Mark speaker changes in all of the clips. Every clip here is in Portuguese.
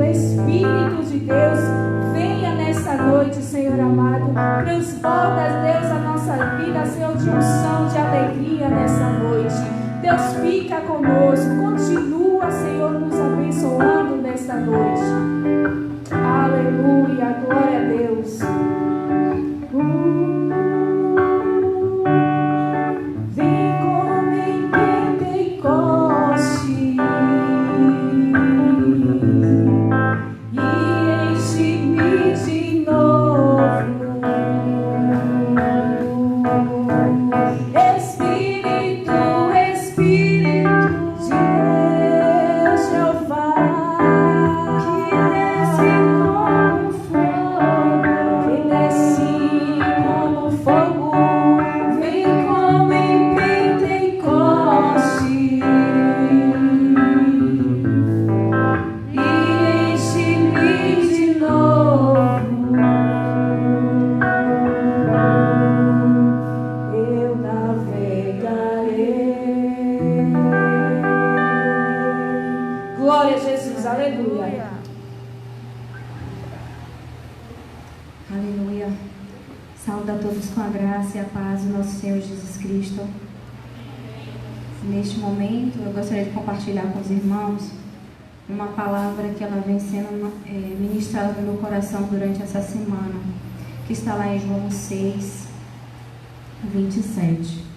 Speaker 1: Espírito de Deus, venha nessa nessa noite, Senhor amado. Transborda, Deus, a nossa vida, Senhor, de unção, de alegria nessa noite. Deus, fica conosco. Continua, Senhor, nos abençoando nessa noite. Aleluia, glória a Deus. Vem como em Pentecoste e enche-me de novo. Espírito, Espírito de Deus, Jeová, que desce como fogo, vem como em Pentecoste e enche-me de novo. Eu navegarei. Glória a Jesus, aleluia.
Speaker 2: Aleluia. Saúde a todos com a graça e a paz do nosso Senhor Jesus Cristo. Neste momento, eu gostaria de compartilhar com os irmãos uma palavra que ela vem sendo ministrada no meu coração durante essa semana, que está lá em João 6, 27.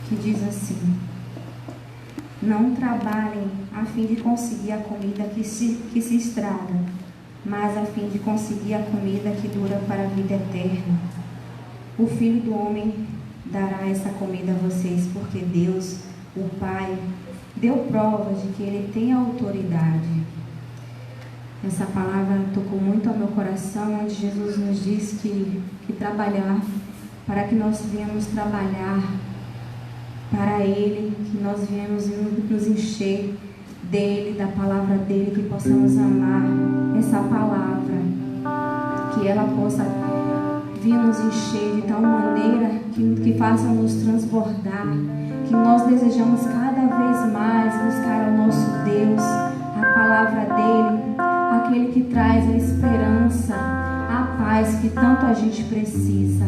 Speaker 2: Que diz assim: não trabalhem a fim de conseguir a comida que se estraga, mas a fim de conseguir a comida que dura para a vida eterna. O Filho do Homem dará essa comida a vocês, porque Deus, o Pai, deu prova de que Ele tem autoridade. Essa palavra tocou muito ao meu coração, onde Jesus nos diz que trabalhar, para que nós venhamos trabalhar para Ele, que nós viemos nos encher dEle, da palavra dEle, que possamos amar essa palavra, que ela possa vir nos encher de tal maneira que faça nos transbordar, que nós desejamos cada vez mais buscar ao nosso Deus, a palavra dEle, aquele que traz a esperança, a paz que tanto a gente precisa.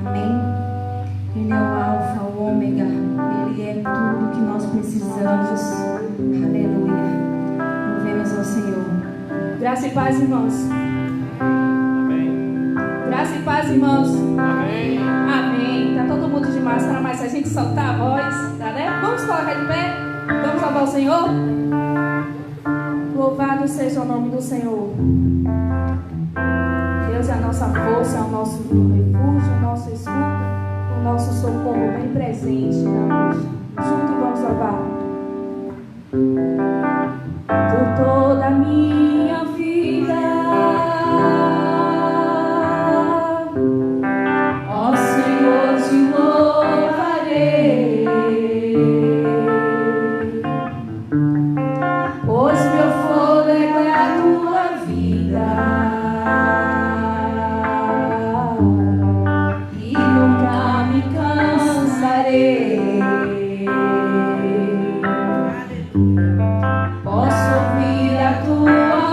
Speaker 2: Amém? Ele é o alfa, o ômega, Ele é tudo que nós precisamos. Aleluia. Louvemos ao Senhor.
Speaker 1: Graça e paz, irmãos.
Speaker 3: Amém.
Speaker 1: Graça e paz, irmãos.
Speaker 3: Amém.
Speaker 1: Amém. Tá todo mundo de máscara, mas se a gente soltar a voz, tá, né? Vamos colocar de pé? Vamos louvar o Senhor? Louvado seja o nome do Senhor. Deus é a nossa força, é o nosso refúgio, o nosso escudo, o nosso socorro bem presente na noite. Juntos vamos louvar. Por toda a minha vida, ó Senhor, te louvarei, pois meu fôlego é a tua vida. Posso ouvir a tua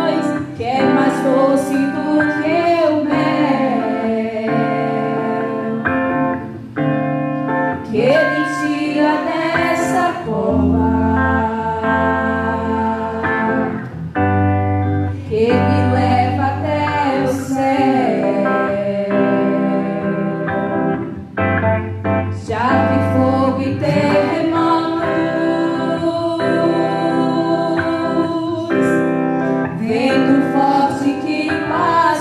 Speaker 1: voz, que é mais doce do que o mel, que me tira dessa cova, que me leva até o céu. Já vi fogo e terremotos, vento forte que para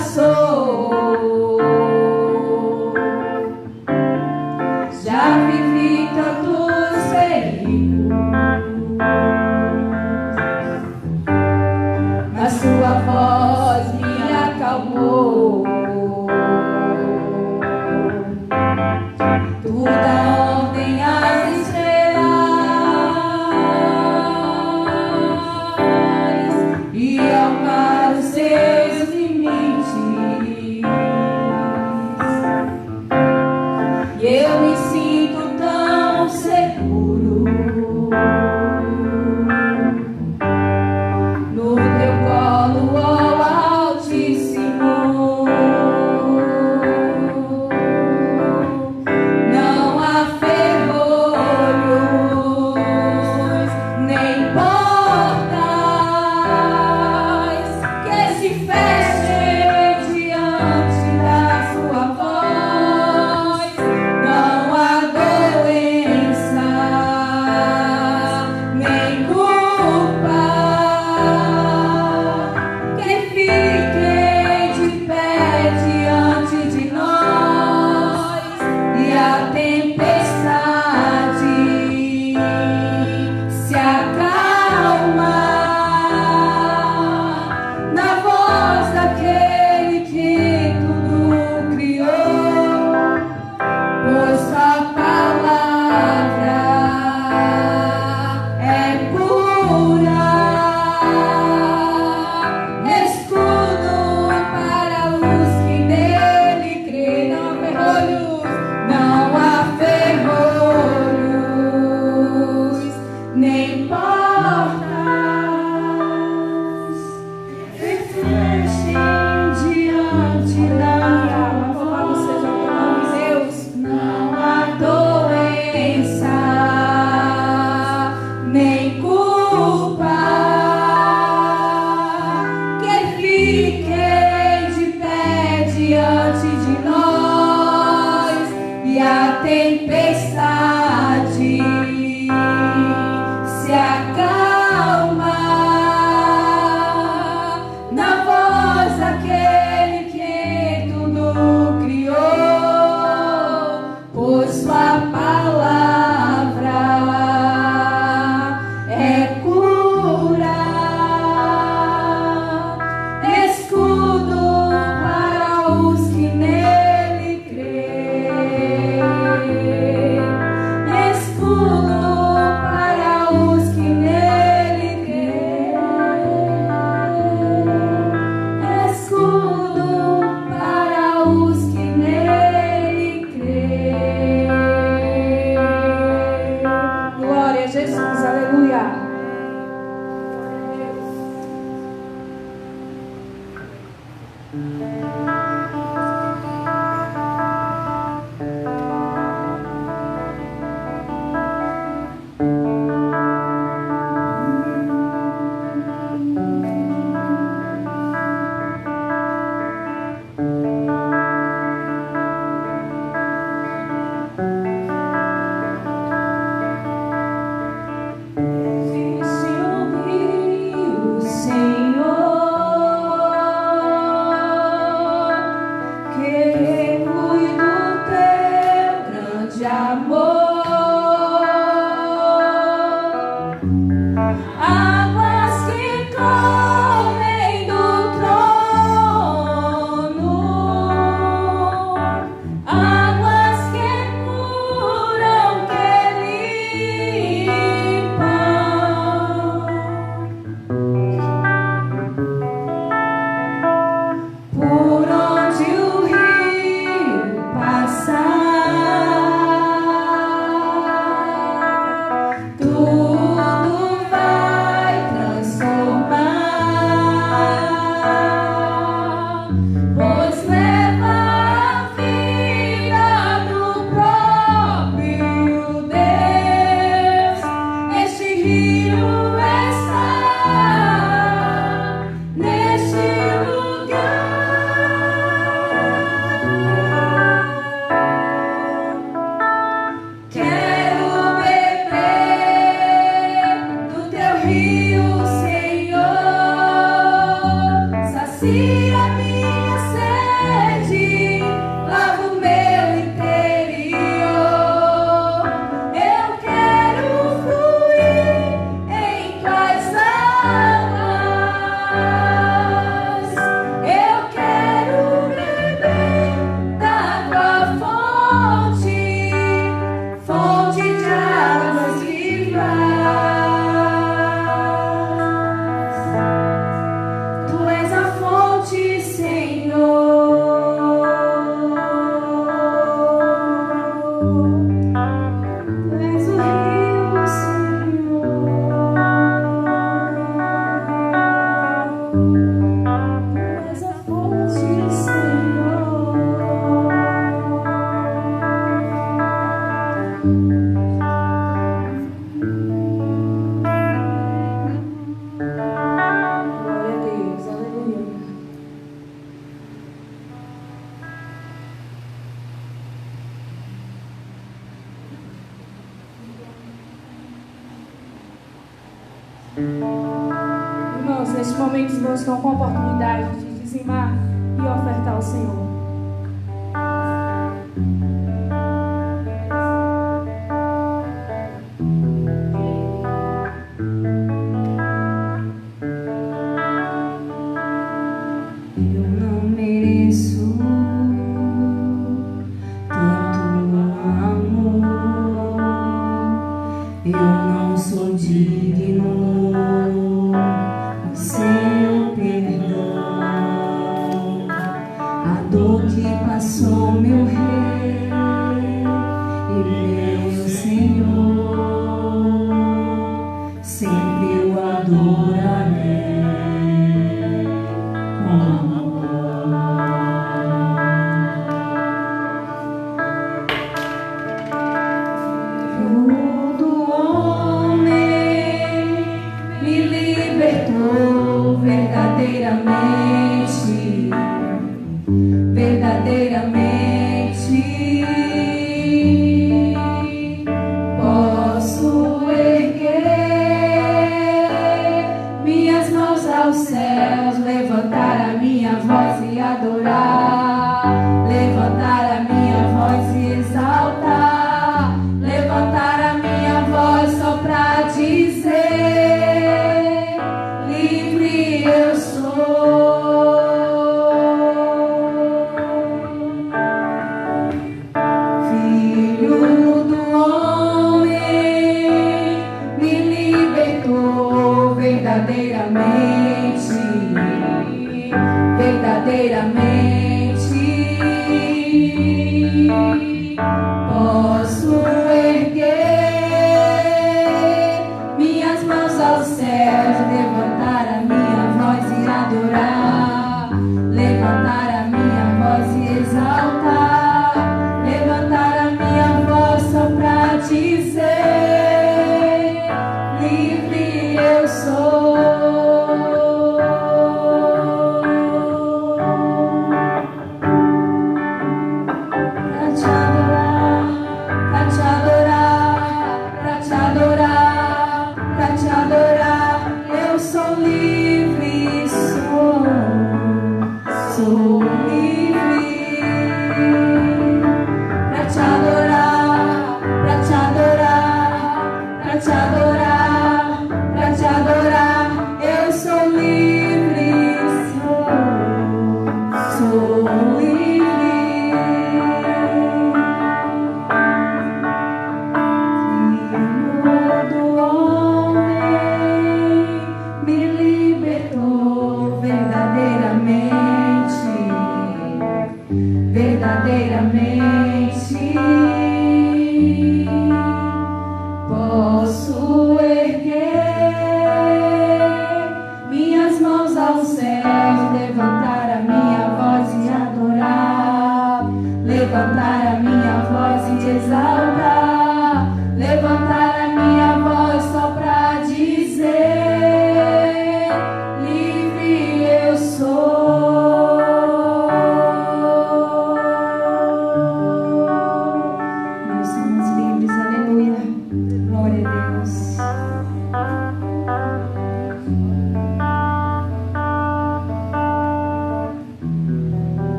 Speaker 1: Irmãos, neste momento os irmãos estão com a oportunidade de dizimar e ofertar ao Senhor.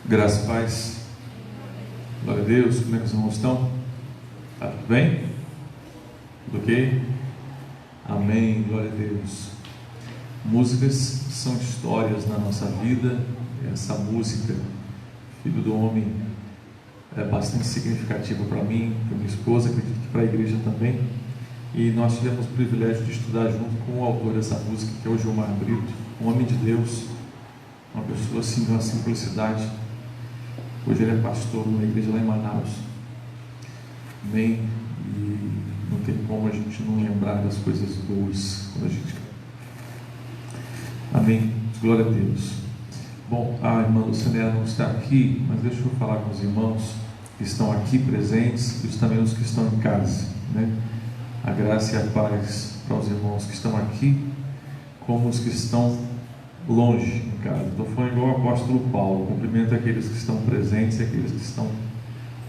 Speaker 3: Graças e paz. Glória a Deus. Como é que os irmãos estão? Tá tudo bem? Tudo ok? Amém. Glória a Deus. Músicas são histórias na nossa vida. Essa música, Filho do Homem, é bastante significativa para mim, para minha esposa, acredito que para a igreja também. E nós tivemos o privilégio de estudar junto com o autor dessa música, que é o Gilmar Brito, um homem de Deus, uma pessoa assim de uma simplicidade. Hoje ele é pastor numa igreja lá em Manaus. Amém? E não tem como a gente não lembrar das coisas boas quando a gente... Amém? Glória a Deus. Bom, a irmã Luciana não está aqui, mas deixa eu falar com os irmãos que estão aqui presentes e também os que estão em casa, né? A graça e a paz para os irmãos que estão aqui, como os que estão longe em casa. Estou falando igual o apóstolo Paulo: cumprimenta aqueles que estão presentes e aqueles que estão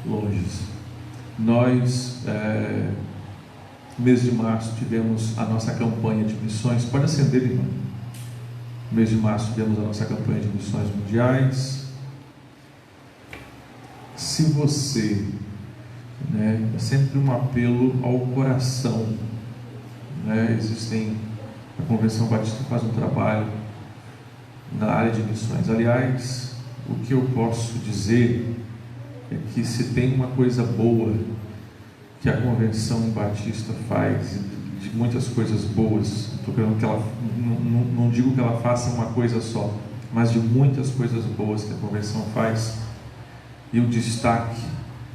Speaker 3: longe. Nós, no mês de março, tivemos a nossa campanha de missões. Pode acender, irmão. No mês de março tivemos a nossa campanha de missões mundiais. Se você, é sempre um apelo ao coração, a Convenção Batista faz um trabalho na área de missões. Aliás, o que eu posso dizer é que se tem uma coisa boa que a Convenção Batista faz, de muitas coisas boas, não digo que ela faça uma coisa só, mas de muitas coisas boas que a Convenção faz, e o destaque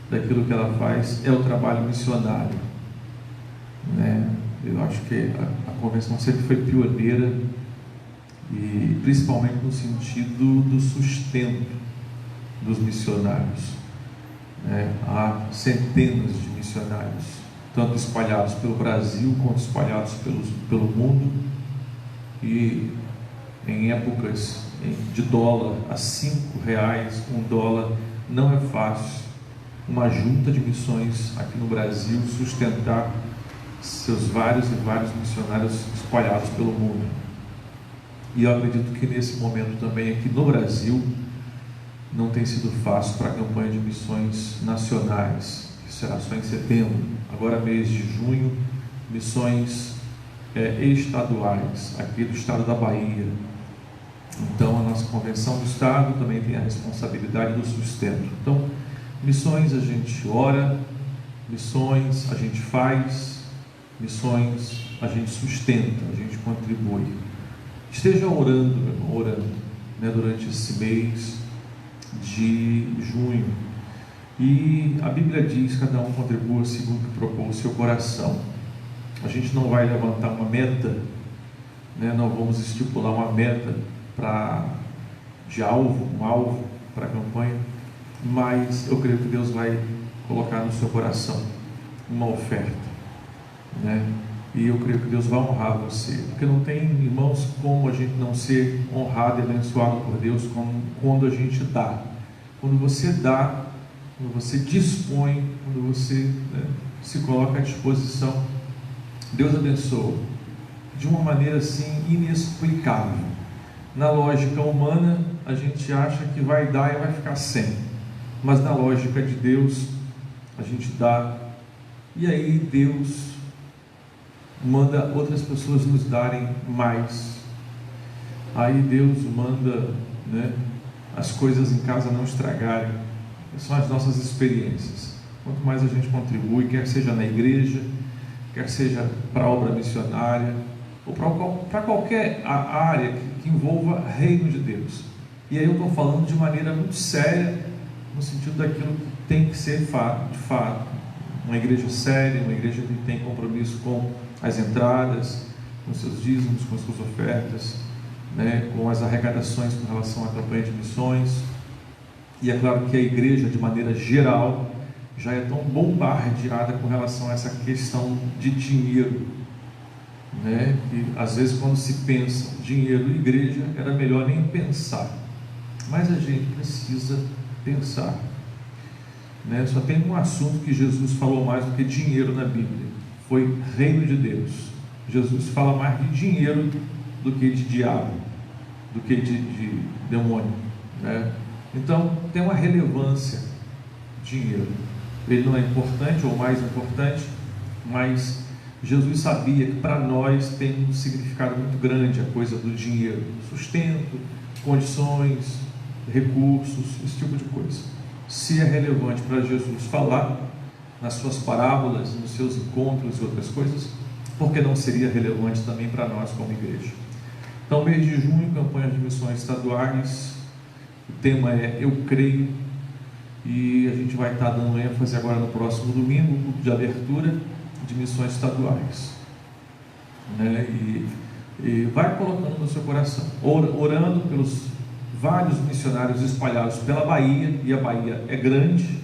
Speaker 3: daquilo que ela faz é o trabalho missionário, Eu acho que a Convenção sempre foi pioneira, e principalmente no sentido do sustento dos missionários. Há centenas de missionários, tanto espalhados pelo Brasil quanto espalhados pelo mundo, e em épocas de dólar a R$5, $1, não é fácil uma junta de missões aqui no Brasil sustentar seus vários e vários missionários espalhados pelo mundo. E eu acredito que nesse momento também aqui no Brasil não tem sido fácil para a campanha de missões nacionais, que será só em setembro. Agora, mês de junho, missões estaduais, aqui do estado da Bahia. Então, a nossa convenção do estado também tem a responsabilidade do sustento. Então, missões a gente ora, missões a gente faz, missões a gente sustenta, a gente contribui. Esteja orando, meu irmão, orando, durante esse mês de junho. E a Bíblia diz: cada um contribua segundo o que propôs o seu coração. A gente não vai levantar uma meta, não vamos estipular uma meta um alvo para a campanha, mas eu creio que Deus vai colocar no seu coração uma oferta, e eu creio que Deus vai honrar você, porque não tem, irmãos, como a gente não ser honrado e abençoado por Deus quando a gente dá. Quando você dá, quando você dispõe, quando você se coloca à disposição, Deus abençoa de uma maneira assim inexplicável. Na lógica humana, a gente acha que vai dar e vai ficar sem, mas na lógica de Deus, a gente dá, e aí Deus manda outras pessoas nos darem mais. Aí Deus manda as coisas em casa não estragarem. São as nossas experiências. Quanto mais a gente contribui, quer seja na igreja, quer seja para a obra missionária, ou para qualquer área que envolva reino de Deus. E aí eu estou falando de maneira muito séria, no sentido daquilo que tem que ser de fato. Uma igreja séria, uma igreja que tem compromisso com as entradas, com seus dízimos, com as suas ofertas, com as arrecadações com relação à campanha de missões. E é claro que a igreja, de maneira geral, já é tão bombardeada com relação a essa questão de dinheiro, que às vezes, quando se pensa dinheiro e igreja, era melhor nem pensar, mas a gente precisa pensar. Só tem um assunto que Jesus falou mais do que dinheiro na Bíblia, foi reino de Deus. Jesus fala mais de dinheiro do que de diabo, do que de demônio, Então tem uma relevância dinheiro. Ele não é importante ou mais importante, mas Jesus sabia que para nós tem um significado muito grande a coisa do dinheiro, sustento, condições, recursos, esse tipo de coisa. Se é relevante para Jesus falar nas suas parábolas, nos seus encontros e outras coisas, por que não seria relevante também para nós como igreja? Então, mês de junho, campanha de missões estaduais, o tema é Eu Creio, e a gente vai estar dando ênfase agora no próximo domingo, o culto de abertura de missões estaduais, e vai colocando no seu coração, orando pelos vários missionários espalhados pela Bahia, e a Bahia é grande,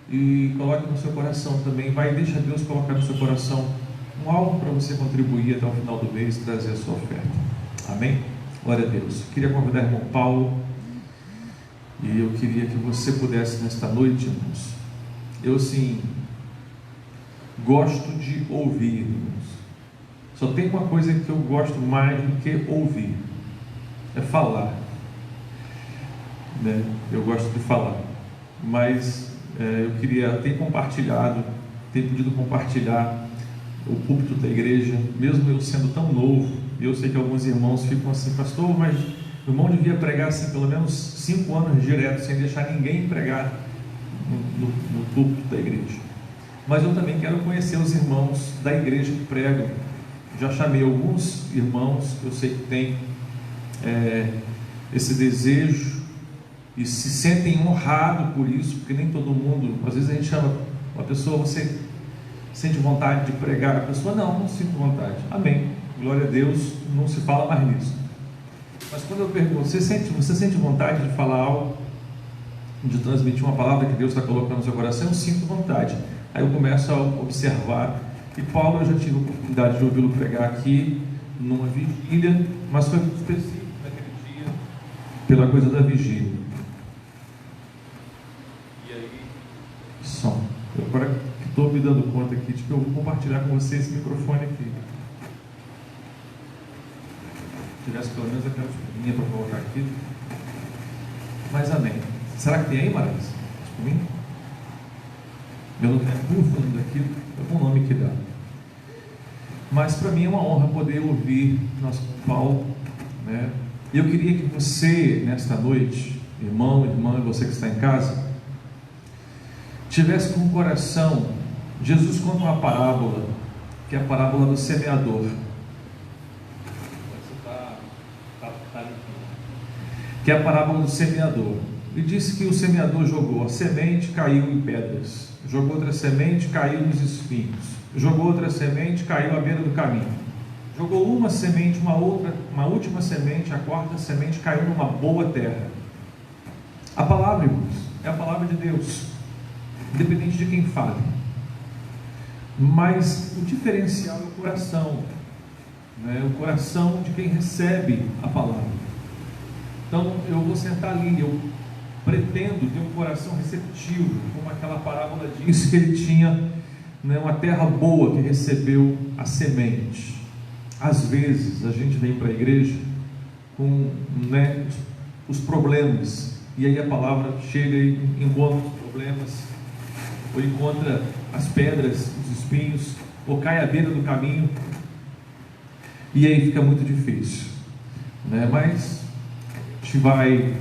Speaker 3: e coloque no seu coração também, deixa Deus colocar no seu coração um algo para você contribuir até o final do mês, trazer a sua oferta. Amém? Glória a Deus. Eu queria convidar o irmão Paulo, e eu queria que você pudesse nesta noite, irmãos. Eu, sim, gosto de ouvir, irmãos. Só tem uma coisa que eu gosto mais do que ouvir, é falar, né? Eu gosto de falar, mas eu queria ter compartilhado, ter pedido compartilhar o púlpito da igreja, mesmo eu sendo tão novo. Eu sei que alguns irmãos ficam assim: pastor, mas o irmão devia pregar assim pelo menos 5 anos direto, sem deixar ninguém pregar no púlpito da igreja. Mas eu também quero conhecer os irmãos da igreja que pregam. Já chamei alguns irmãos que eu sei que têm esse desejo e se sentem honrados por isso, porque nem todo mundo, às vezes a gente chama uma pessoa: você sente vontade de pregar? A pessoa: não sinto vontade. Amém, glória a Deus, não se fala mais nisso. Mas quando eu pergunto: você sente vontade de falar algo, de transmitir uma palavra que Deus está colocando no seu coração? Eu sinto vontade. Aí eu começo a observar. E Paulo, eu já tive a oportunidade de ouvi-lo pregar aqui numa vigília, mas foi específico naquele dia, pela coisa da vigília. E aí, som. Eu agora que estou me dando conta aqui de que eu vou compartilhar com você esse microfone aqui. Se tivesse pelo menos aquela minha para colocar aqui. Mas amém. Será que tem aí, Marcos? Por mim? Eu não tenho fundo aqui, é o nome que dá. Mas para mim é uma honra poder ouvir nosso Paulo, né? E eu queria que você, nesta noite, irmão, irmã, você que está em casa, tivesse com o coração. Jesus conta uma parábola, que é a parábola do semeador. Que é a parábola do semeador. E disse que o semeador jogou a semente, caiu em pedras. Jogou outra semente, caiu nos espinhos. Jogou outra semente, caiu à beira do caminho. Jogou uma semente, uma última semente, a quarta semente caiu numa boa terra. A palavra, irmãos, é a palavra de Deus, independente de quem fale. Mas o diferencial é o coração, né? O coração de quem recebe a palavra. Então eu vou sentar ali, eu pretendo ter um coração receptivo, como aquela parábola diz que ele tinha, né, uma terra boa que recebeu a semente. Às vezes a gente vem para a igreja com, né, os problemas, e aí a palavra chega e encontra os problemas, ou encontra as pedras, os espinhos, ou cai à beira do caminho, e aí fica muito difícil, né? Mas a gente vai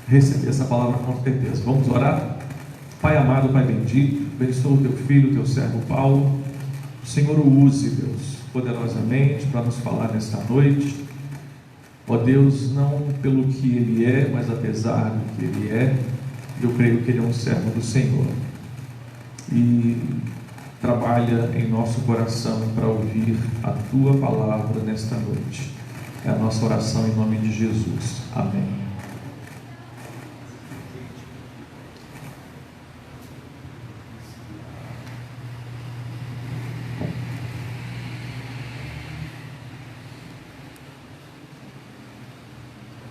Speaker 3: receber essa palavra com certeza. Vamos orar? Pai amado, Pai bendito, abençoa o teu filho, o teu servo Paulo. O Senhor o use, Deus, poderosamente para nos falar nesta noite. Ó Deus, não pelo que ele é, mas apesar do que ele é, eu creio que ele é um servo do Senhor e trabalha em nosso coração para ouvir a tua palavra nesta noite. É a nossa oração em nome de Jesus. Amém.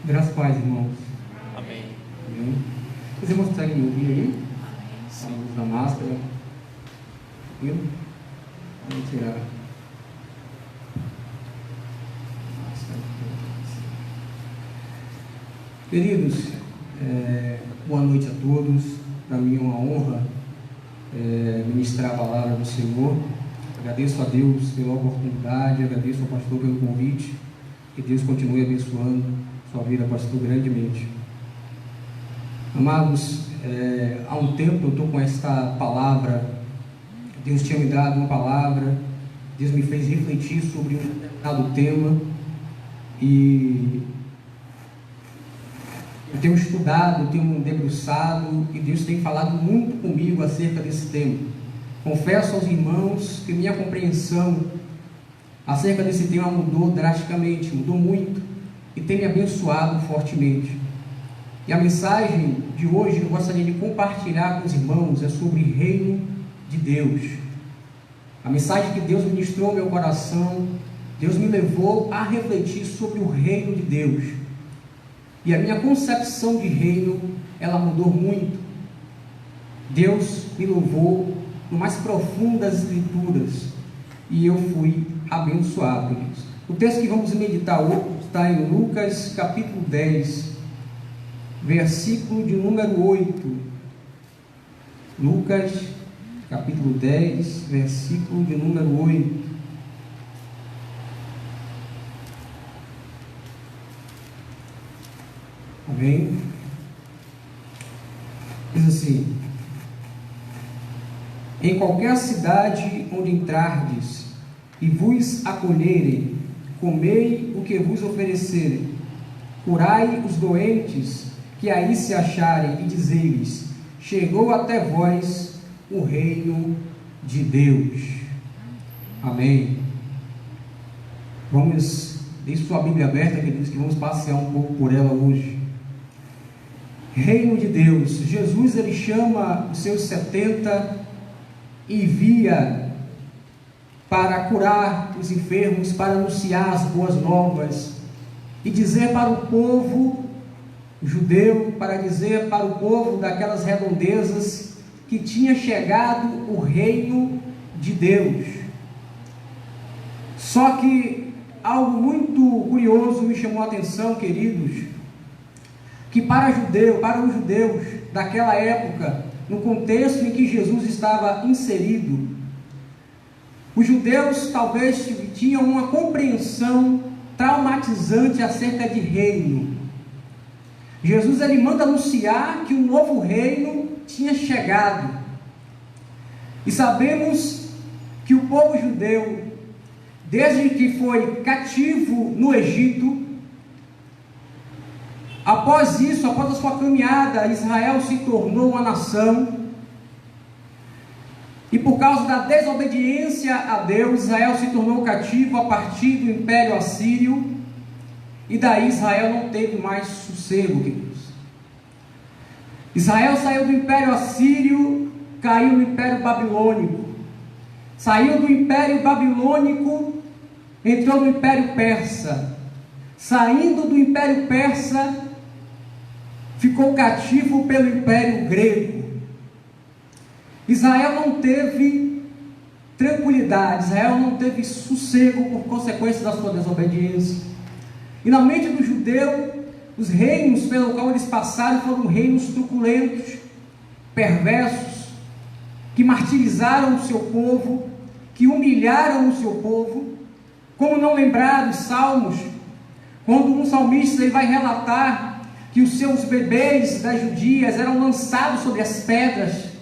Speaker 4: Graças a paz, irmãos.
Speaker 3: Amém.
Speaker 4: Amém. Os irmãos conseguem me ouvir aí? Sim. A luz da máscara. Tranquilo? Vamos tirar. Queridos, boa noite a todos. Para mim é uma honra ministrar a palavra do Senhor. Agradeço a Deus pela oportunidade, agradeço ao pastor pelo convite. Que Deus continue abençoando sua vida, pastor, grandemente. Amados, há um tempo eu estou com esta palavra. Deus tinha me dado uma palavra, Deus me fez refletir sobre um determinado tema, e eu tenho estudado, eu tenho debruçado, e Deus tem falado muito comigo acerca desse tema. Confesso aos irmãos que minha compreensão acerca desse tema mudou drasticamente, mudou muito, e tem me abençoado fortemente. E a mensagem de hoje que eu gostaria de compartilhar com os irmãos é sobre reino de Deus. A mensagem que Deus ministrou ao meu coração Deus me levou a refletir sobre o reino de Deus. E a minha concepção de reino, ela mudou muito. Deus me levou no mais profundo das escrituras e eu fui abençoado, queridos. O texto que vamos meditar hoje está em Lucas capítulo 10, versículo de número 8. Lucas capítulo 10, versículo de número 8. Amém? Diz assim: em qualquer cidade onde entrardes e vos acolherem, comei o que vos oferecerem, curai os doentes que aí se acharem, e dizei-lhes: chegou até vós o reino de Deus. Amém. Deixe sua Bíblia aberta, queridos, que vamos passear um pouco por ela hoje. Reino de Deus. Jesus, ele chama os seus 70 e envia para curar os enfermos, para anunciar as boas novas e dizer para o povo judeu, para dizer para o povo daquelas redondezas que tinha chegado o reino de Deus. Só que algo muito curioso me chamou a atenção, queridos, que para os judeus daquela época, no contexto em que Jesus estava inserido, os judeus talvez tinham uma compreensão traumatizante acerca de reino. Jesus, ele manda anunciar que um novo reino tinha chegado. E sabemos que o povo judeu, desde que foi cativo no Egito, após isso, após a sua caminhada, Israel se tornou uma nação. E por causa da desobediência a Deus, Israel se tornou cativo a partir do Império Assírio. E daí Israel não teve mais sossego, queridos. Israel saiu do Império Assírio, caiu no Império Babilônico. Saiu do Império Babilônico, entrou no Império Persa. Saindo do Império Persa, ficou cativo pelo Império Grego. Israel não teve tranquilidade, Israel não teve sossego por consequência da sua desobediência. E na mente do judeu, os reinos pelo qual eles passaram foram reinos truculentos, perversos, que martirizaram o seu povo, que humilharam o seu povo. Como não lembrar dos salmos, quando um salmista ele vai relatar que os seus bebês das judias eram lançados sobre as pedras.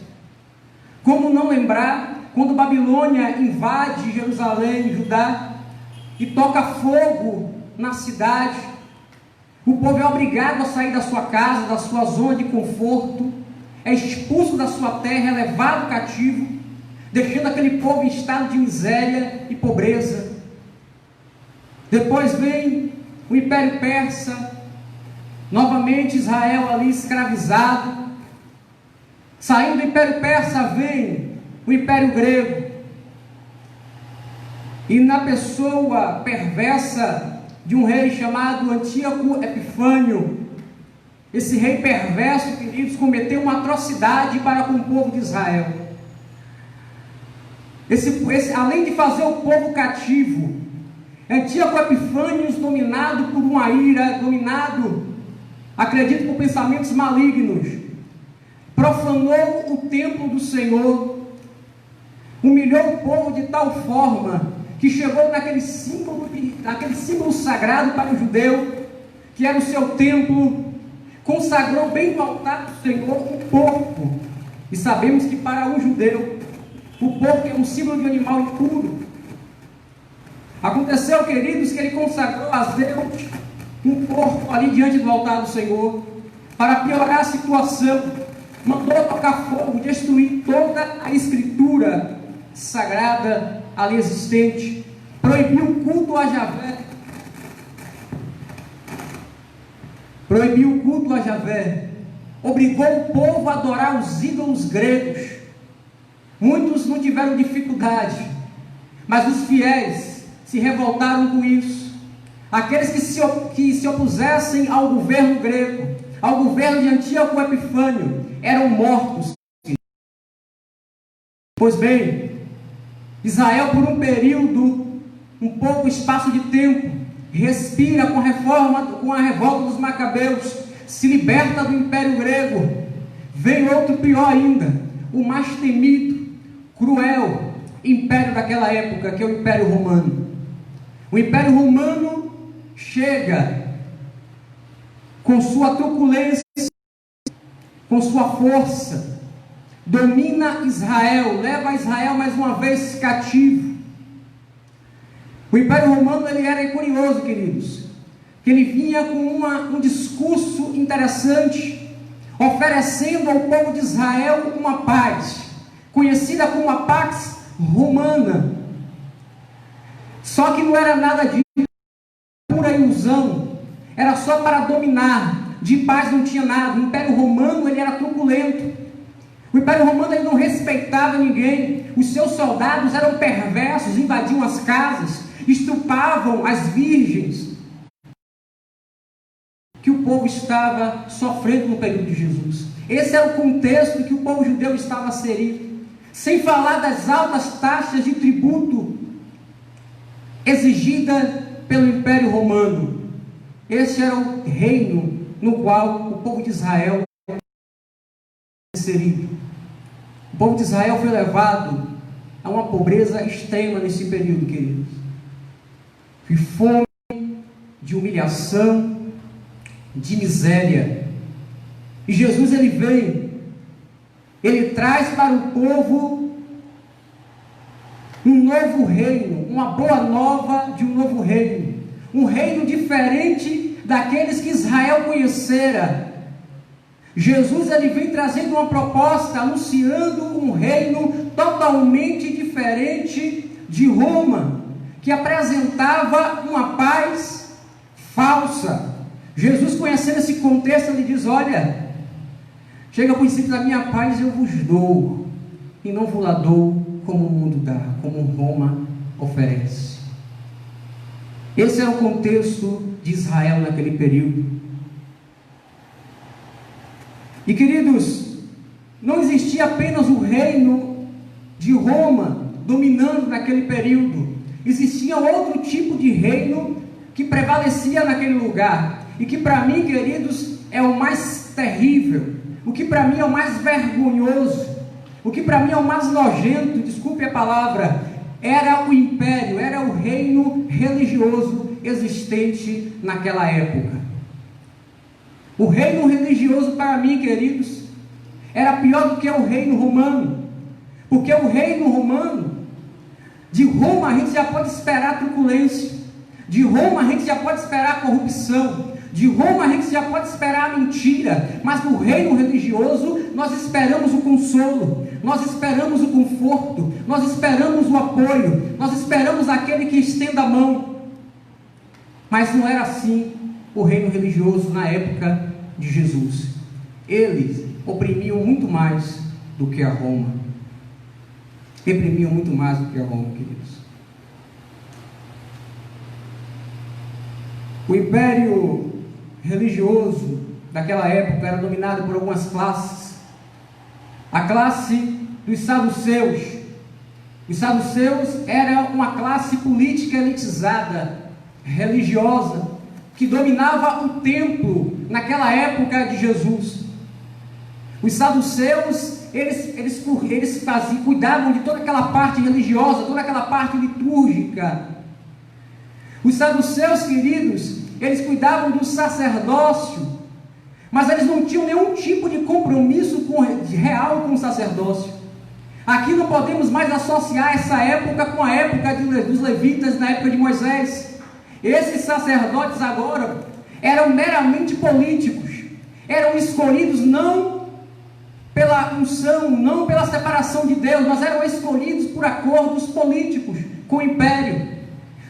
Speaker 4: Como não lembrar quando Babilônia invade Jerusalém, Judá, e toca fogo na cidade. O povo é obrigado a sair da sua casa, da sua zona de conforto, é expulso da sua terra, é levado cativo, deixando aquele povo em estado de miséria e pobreza. Depois vem o Império Persa, novamente Israel ali escravizado. Saindo do Império Persa vem o Império Grego. E na pessoa perversa de um rei chamado Antíoco Epifânio, esse rei perverso, queridos, cometeu uma atrocidade para com o povo de Israel. Além de fazer o povo cativo, Antíoco Epifânio, dominado por uma ira, acredito, por pensamentos malignos, profanou o templo do Senhor, humilhou o povo de tal forma que chegou naquele símbolo sagrado para o judeu, que era o seu templo, consagrou bem no altar do Senhor um porco. E sabemos que para o judeu, o porco é um símbolo de animal impuro. Aconteceu, queridos, que ele consagrou a Deus um porco ali diante do altar do Senhor. Para piorar a situação, mandou tocar fogo, destruir toda a escritura sagrada ali existente, proibiu o culto a Javé, obrigou o povo a adorar os ídolos gregos. Muitos não tiveram dificuldade, mas os fiéis se revoltaram com isso. Aqueles que se opusessem ao governo grego, ao governo de Antíoco Epifânio, eram mortos. Pois bem, Israel, por um período, um pouco espaço de tempo, respira com a revolta dos Macabeus, se liberta do Império Grego. Vem outro pior ainda, o mais temido, cruel império daquela época, que é o Império Romano. O Império Romano chega com sua truculência, com sua força, domina Israel, leva Israel mais uma vez cativo. O Império Romano, ele era curioso, queridos, que ele vinha com um discurso interessante, oferecendo ao povo de Israel uma paz, conhecida como a Pax Romana. Só que não era nada disso, pura ilusão, era só para dominar. De paz não tinha nada. O Império Romano, ele era truculento. O Império Romano, ele não respeitava ninguém. Os seus soldados eram perversos, invadiam as casas, estupravam as virgens, que o povo estava sofrendo no período de Jesus. Esse é o contexto que o povo judeu estava inserido. Sem falar das altas taxas de tributo exigida pelo Império Romano. Esse era o reino no qual o povo de Israel era inserido. O povo de Israel foi levado a uma pobreza extrema nesse período, queridos. De fome, de humilhação, de miséria. E Jesus, ele vem, ele traz para o povo um novo reino, uma boa nova de um novo reino, um reino diferente daqueles que Israel conhecera. Jesus, ele vem trazendo uma proposta, anunciando um reino totalmente diferente de Roma, que apresentava uma paz falsa. Jesus, conhecendo esse contexto, ele diz: olha, chega ao princípio da minha paz eu vos dou, e não vos lá dou como o mundo dá, como Roma oferece. Esse era o contexto de Israel naquele período. E, queridos, não existia apenas o reino de Roma dominando naquele período. Existia outro tipo de reino que prevalecia naquele lugar, e que para mim, queridos, é o mais terrível, o que para mim é o mais vergonhoso, o que para mim é o mais nojento, desculpe a palavra, era o império, era o reino religioso existente naquela época. O reino religioso para mim, queridos, era pior do que o reino romano, porque o reino romano, de Roma a gente já pode esperar truculência, de Roma a gente já pode esperar corrupção, de Roma a gente já pode esperar a mentira, mas no reino religioso nós esperamos o consolo, nós esperamos o conforto, nós esperamos o apoio, nós esperamos aquele que estenda a mão. Mas não era assim o reino religioso na época de Jesus. Eles oprimiam muito mais do que a Roma. Reprimiam muito mais do que a Roma, queridos. O império religioso daquela época era dominado por algumas classes. A classe dos saduceus. Os saduceus era uma classe política elitizada, religiosa, que dominava o templo naquela época de Jesus. Os saduceus, eles cuidavam de toda aquela parte religiosa, toda aquela parte litúrgica. Os saduceus, queridos, eles cuidavam do sacerdócio, mas eles não tinham nenhum tipo de compromisso real com o sacerdócio. Aqui não podemos mais associar essa época com a época dos levitas, na época de Moisés. Esses sacerdotes agora eram meramente políticos, eram escolhidos não pela unção, não pela separação de Deus, mas eram escolhidos por acordos políticos com o império.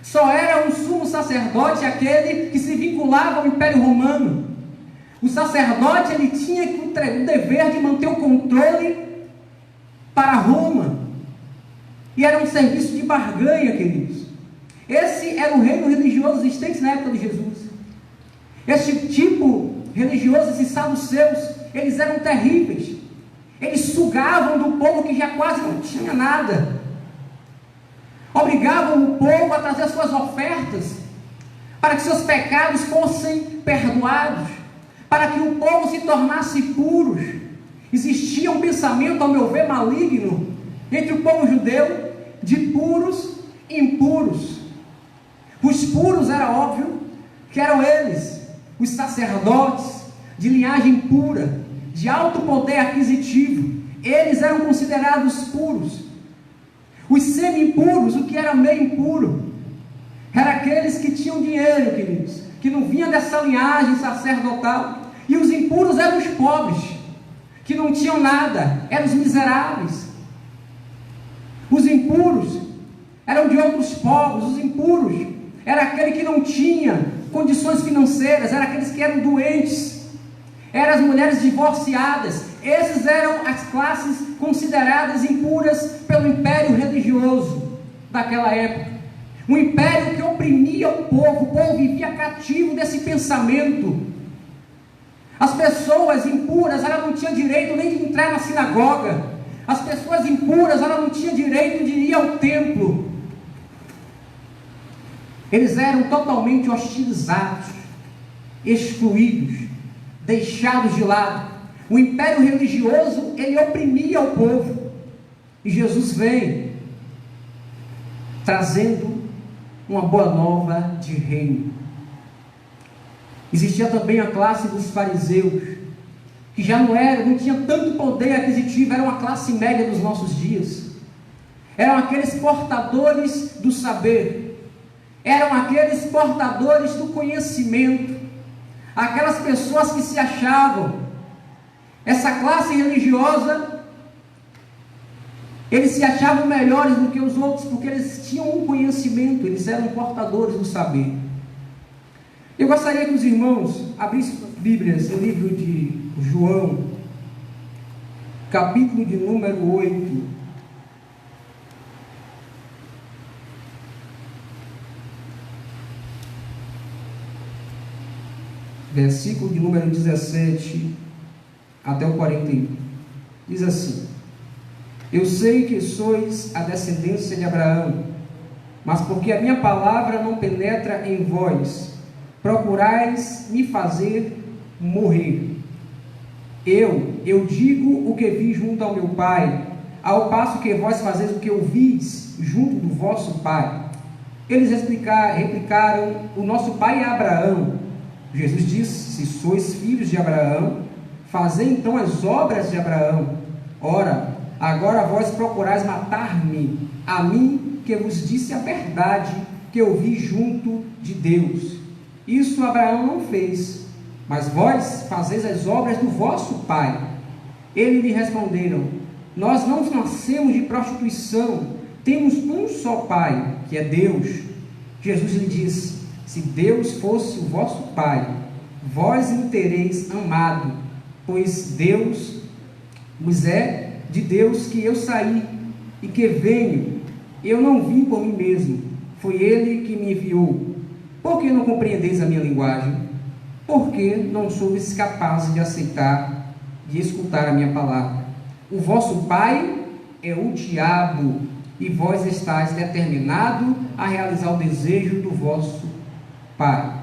Speaker 4: Só era um sumo sacerdote aquele que se vinculava ao Império Romano. O sacerdote, ele tinha o dever de manter o controle para Roma, e era um serviço de barganha, queridos. Esse era o reino religioso existente na época de Jesus. Esse tipo religioso, esses saduceus, eles eram terríveis. Eles sugavam do povo que já quase não tinha nada. Obrigavam o povo a trazer suas ofertas para que seus pecados fossem perdoados, para que o povo se tornasse puros. Existia um pensamento, ao meu ver, maligno entre o povo judeu de puros e impuros. Os puros era óbvio que eram eles, os sacerdotes de linhagem pura, de alto poder aquisitivo. Eles eram considerados puros. Os semi-impuros, o que era meio impuro, eram aqueles que tinham dinheiro, queridos, que não vinha dessa linhagem sacerdotal. E os impuros eram os pobres, que não tinham nada, eram os miseráveis. Os impuros eram de outros povos. Os impuros era aquele que não tinha condições financeiras, eram aqueles que eram doentes, eram as mulheres divorciadas. Esses eram as classes consideradas impuras pelo império religioso daquela época. Um império que oprimia o povo vivia cativo desse pensamento. As pessoas impuras, elas não tinham direito nem de entrar na sinagoga. As pessoas impuras, elas não tinham direito de ir ao templo. Eles eram totalmente hostilizados, excluídos, deixados de lado. O império religioso, ele oprimia o povo. E Jesus vem trazendo uma boa nova de reino. Existia também a classe dos fariseus, que já não tinha tanto poder aquisitivo, era uma classe média dos nossos dias. Eram aqueles portadores do saber, eram aqueles portadores do conhecimento, aquelas pessoas que se achavam. Essa classe religiosa, eles se achavam melhores do que os outros, porque eles tinham um conhecimento, eles eram portadores do saber. Eu gostaria que os irmãos abrissem suas Bíblias no livro de João, capítulo de número 8. Versículo de número 17 até o 41. Diz assim: Eu sei que sois a descendência de Abraão, mas porque a minha palavra não penetra em vós, procurais me fazer morrer. Eu digo o que vi junto ao meu Pai, ao passo que vós fazeis o que eu vis junto do vosso Pai. Eles replicaram: o nosso pai é Abraão. Jesus disse: se sois filhos de Abraão, fazei então as obras de Abraão. Ora, agora vós procurais matar-me, a mim que vos disse a verdade que eu vi junto de Deus. Isso Abraão não fez, mas vós fazeis as obras do vosso pai. Eles lhe responderam: nós não nascemos de prostituição, temos um só pai, que é Deus. Jesus lhe disse: se Deus fosse o vosso pai, vós me tereis amado, pois é de Deus que eu saí e que venho. Eu não vim por mim mesmo, foi Ele que me enviou. Por que não compreendeis a minha linguagem? Porque não sois capazes de aceitar, de escutar a minha palavra. O vosso pai é o diabo, e vós estáis determinados a realizar o desejo do vosso pai.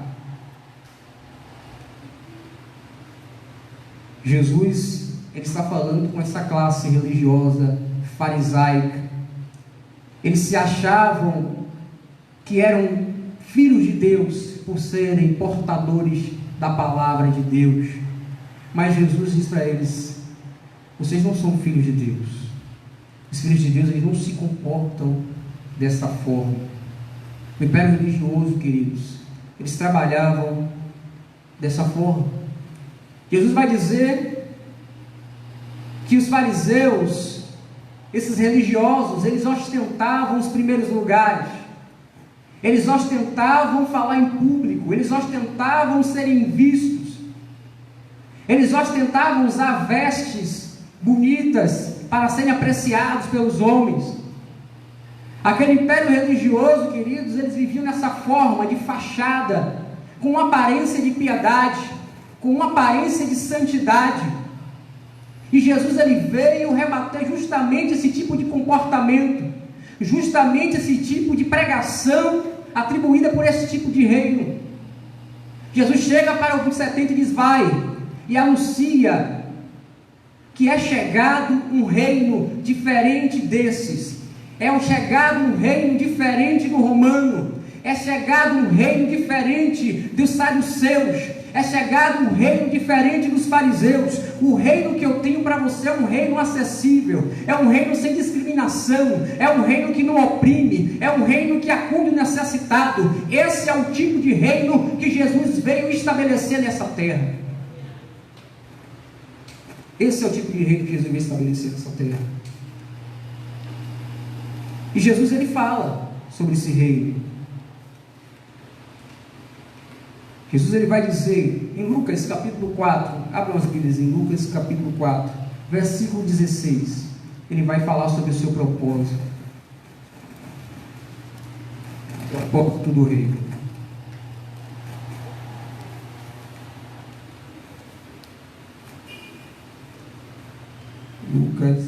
Speaker 4: Jesus, ele está falando com essa classe religiosa farisaica. Eles se achavam que eram filhos de Deus por serem portadores da palavra de Deus. Mas Jesus diz para eles: vocês não são filhos de Deus. Os filhos de Deus, eles não se comportam dessa forma. O império religioso, queridos, eles trabalhavam dessa forma. Jesus vai dizer que os fariseus, esses religiosos, eles ostentavam os primeiros lugares. Eles ostentavam falar em público, eles ostentavam serem vistos, eles ostentavam usar vestes bonitas para serem apreciados pelos homens. Aquele império religioso, queridos, eles viviam nessa forma de fachada, com uma aparência de piedade, com uma aparência de santidade. E Jesus ele veio rebater justamente esse tipo de comportamento, justamente esse tipo de pregação atribuída por esse tipo de reino. Jesus chega para o grupo 70 e diz: vai, e anuncia que é chegado um reino diferente desses. É chegado um reino diferente do romano. É chegado um reino diferente dos saduceus. É chegado um reino diferente dos fariseus. O reino que eu tenho para você é um reino acessível, é um reino sem discriminação, é um reino que não oprime, é um reino que acude o necessitado. Esse é o tipo de reino que Jesus veio estabelecer nessa terra. Esse é o tipo de reino que Jesus veio estabelecer nessa terra. E Jesus ele fala sobre esse reino. Jesus ele vai dizer em Lucas capítulo 4, abram as Bíblias em Lucas capítulo 4, versículo 16, ele vai falar sobre o seu propósito, o propósito do reino. Lucas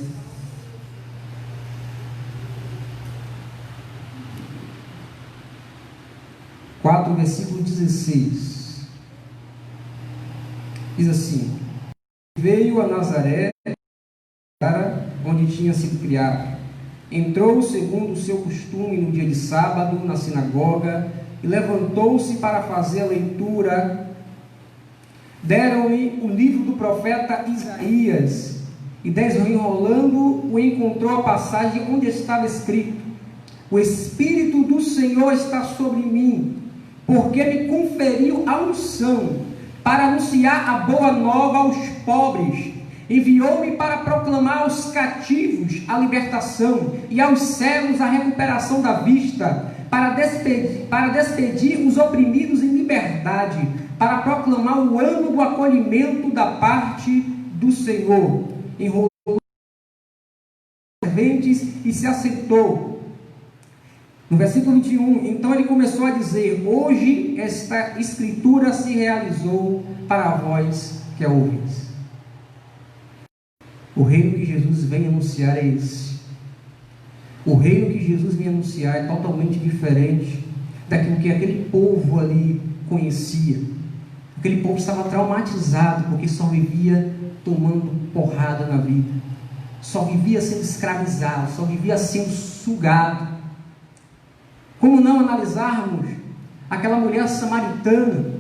Speaker 4: 4, versículo 16, diz assim: veio a Nazaré, onde tinha sido criado, entrou segundo o seu costume no dia de sábado na sinagoga, e levantou-se para fazer a leitura. Deram-lhe o livro do profeta Isaías, e desenrolando o encontrou a passagem onde estava escrito: o Espírito do Senhor está sobre mim, porque me conferiu a unção para anunciar a boa nova aos pobres. Enviou-me para proclamar aos cativos a libertação e aos cegos a recuperação da vista, para despedir os oprimidos em liberdade, para proclamar o ano do acolhimento da parte do Senhor. Enrolou os serventes e se assentou. No versículo 21, então ele começou a dizer: hoje esta escritura se realizou para vós que a ouvis. O reino que Jesus vem anunciar é esse. O reino que Jesus vem anunciar é totalmente diferente daquilo que aquele povo ali conhecia. Aquele povo estava traumatizado porque só vivia tomando porrada na vida, só vivia sendo escravizado, só vivia sendo sugado. Como não analisarmos aquela mulher samaritana,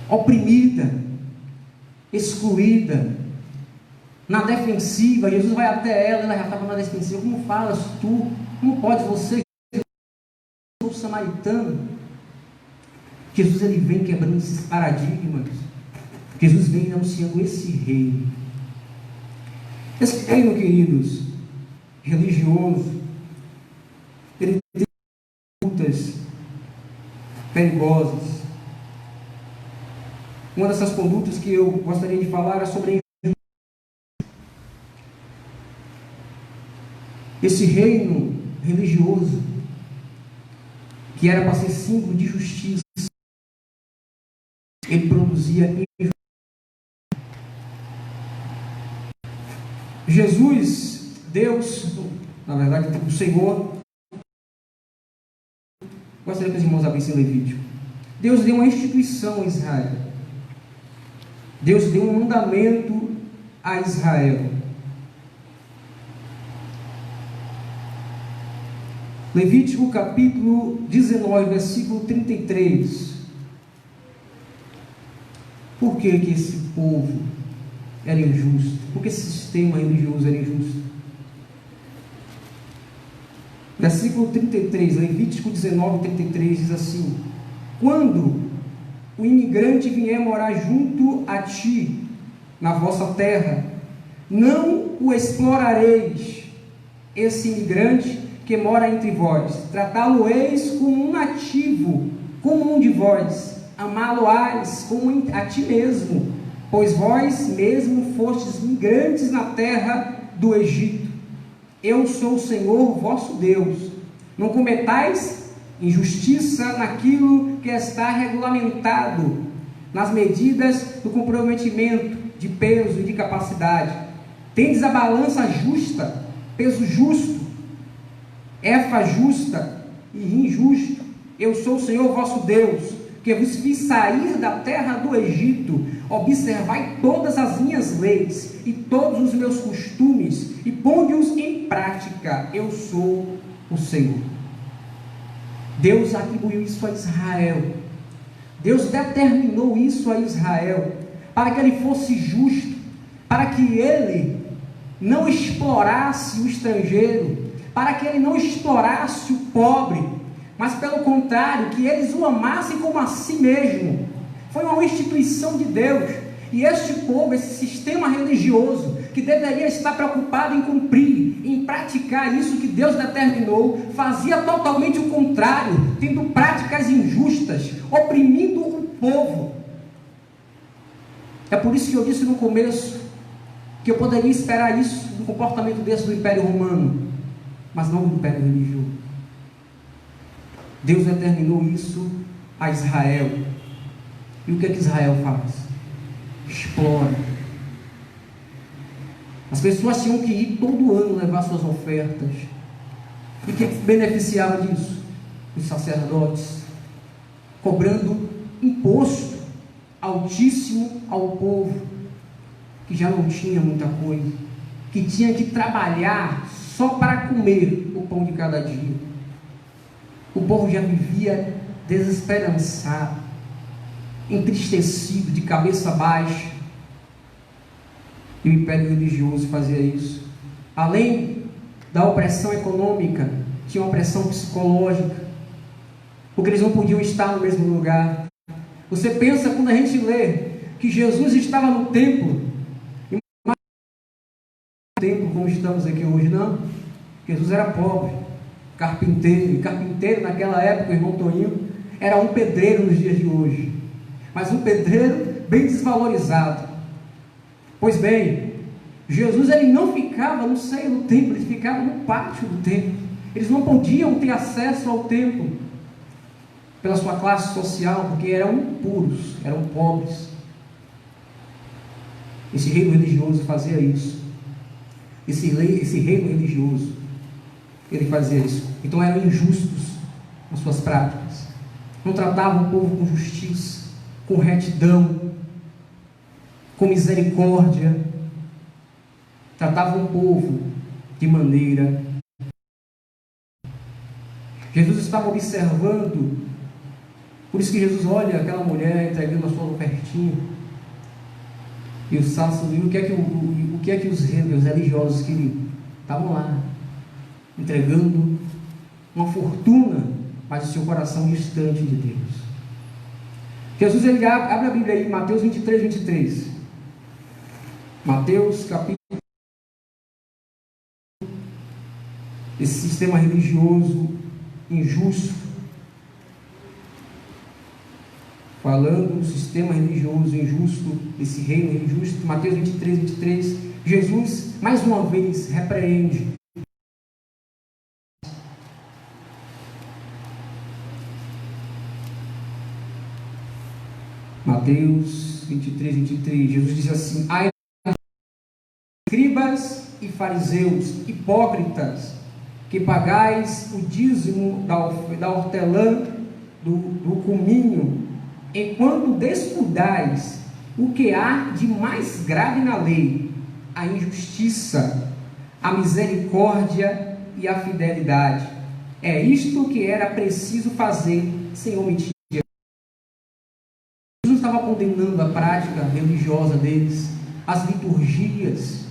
Speaker 4: oprimida, excluída, na defensiva? Jesus vai até ela já estava na defensiva. Como falas tu? Como podes você, sou samaritano? Jesus ele vem quebrando esses paradigmas. Jesus vem anunciando esse reino. Esse reino, queridos, religioso, ele tem condutas perigosas. Uma dessas condutas que eu gostaria de falar é sobre a injustiça. Esse reino religioso, que era para ser símbolo de justiça, ele produzia injustiça. Jesus, Deus, na verdade, o Senhor, gostaria que os irmãos abrissem Levítico. Deus deu uma instituição a Israel. Deus deu um mandamento a Israel. Levítico capítulo 19, versículo 33. Por que esse povo era injusto? Por que esse sistema religioso era injusto? Versículo 33, Levítico 19, 33 diz assim: quando o imigrante vier morar junto a ti, na vossa terra, não o explorareis, esse imigrante que mora entre vós, tratá-lo-eis como um nativo, como um de vós, amá-lo-ás como a ti mesmo, pois vós mesmo fostes migrantes na terra do Egito. Eu sou o Senhor vosso Deus. Não cometais injustiça naquilo que está regulamentado, nas medidas do comprometimento, de peso e de capacidade. Tendes a balança justa, peso justo, efa justa e injusto. Eu sou o Senhor vosso Deus, que vos fiz sair da terra do Egito. Observai todas as minhas leis e todos os meus costumes e ponde-os em prática. Eu sou o Senhor. Deus atribuiu isso a Israel. Deus determinou isso a Israel para que ele fosse justo, para que ele não explorasse o estrangeiro, para que ele não explorasse o pobre, mas pelo contrário, que eles o amassem como a si mesmo. Foi uma instituição de Deus. E este povo, esse sistema religioso, que deveria estar preocupado em cumprir, em praticar isso que Deus determinou, fazia totalmente o contrário, tendo práticas injustas, oprimindo o povo. É por isso que eu disse no começo, que eu poderia esperar isso do comportamento desse do Império Romano, mas não do Império Religioso. Deus determinou isso a Israel. E o que é que Israel faz? Explora. As pessoas tinham que ir todo ano levar suas ofertas. E quem beneficiava disso? Os sacerdotes, cobrando imposto altíssimo ao povo, que já não tinha muita coisa, que tinha que trabalhar só para comer o pão de cada dia. O povo já vivia desesperançado, entristecido, de cabeça baixa. E o Império Religioso fazia isso. Além da opressão econômica, tinha uma opressão psicológica, porque eles não podiam estar no mesmo lugar. Você pensa, quando a gente lê que Jesus estava no templo, e no templo como estamos aqui hoje, não. Jesus era pobre, carpinteiro, e carpinteiro naquela época, irmão Toninho, era um pedreiro nos dias de hoje, mas um pedreiro bem desvalorizado. Pois bem, Jesus ele não ficava no seio do templo, ele ficava no pátio do templo. Eles não podiam ter acesso ao templo pela sua classe social, porque eram impuros, eram pobres. Esse reino religioso fazia isso. Esse reino religioso, ele fazia isso. Então eram injustos nas suas práticas. Não tratavam o povo com justiça, com retidão, com misericórdia. Tratavam o povo de maneira. Jesus estava observando. Por isso que Jesus olha aquela mulher entregando a sua ofertinha. E o sacerdote, o que é que os religiosos queriam? Estavam lá, entregando uma fortuna, mas o seu coração distante de Deus. Jesus, ele abre a Bíblia aí, Mateus 23, 23. Mateus, capítulo. Esse sistema religioso injusto, falando do sistema religioso injusto, esse reino injusto, Mateus 23, 23, Jesus, mais uma vez, repreende. Mateus 23, 23, Jesus diz assim: ai, escribas e fariseus, hipócritas, que pagais o dízimo da hortelã, do cominho, enquanto descuidais o que há de mais grave na lei, a injustiça, a misericórdia e a fidelidade. É isto que era preciso fazer sem omitir. Jesus estava condenando a prática religiosa deles, as liturgias.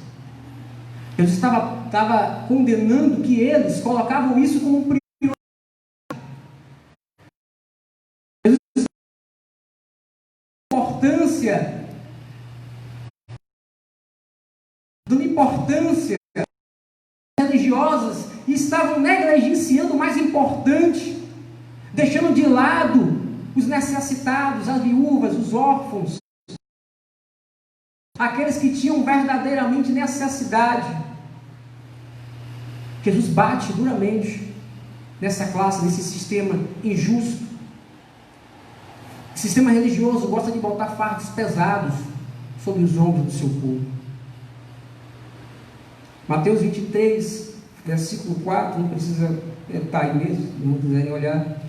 Speaker 4: Jesus estava condenando que eles colocavam isso como prioridade. Jesus dando importância religiosas e estavam negligenciando o mais importante, deixando de lado os necessitados, as viúvas, os órfãos, aqueles que tinham verdadeiramente necessidade. Jesus bate duramente nessa classe, nesse sistema injusto. O sistema religioso gosta de botar fardos pesados sobre os ombros do seu povo. Mateus 23, versículo 4, não precisa estar aí mesmo, não quiserem olhar.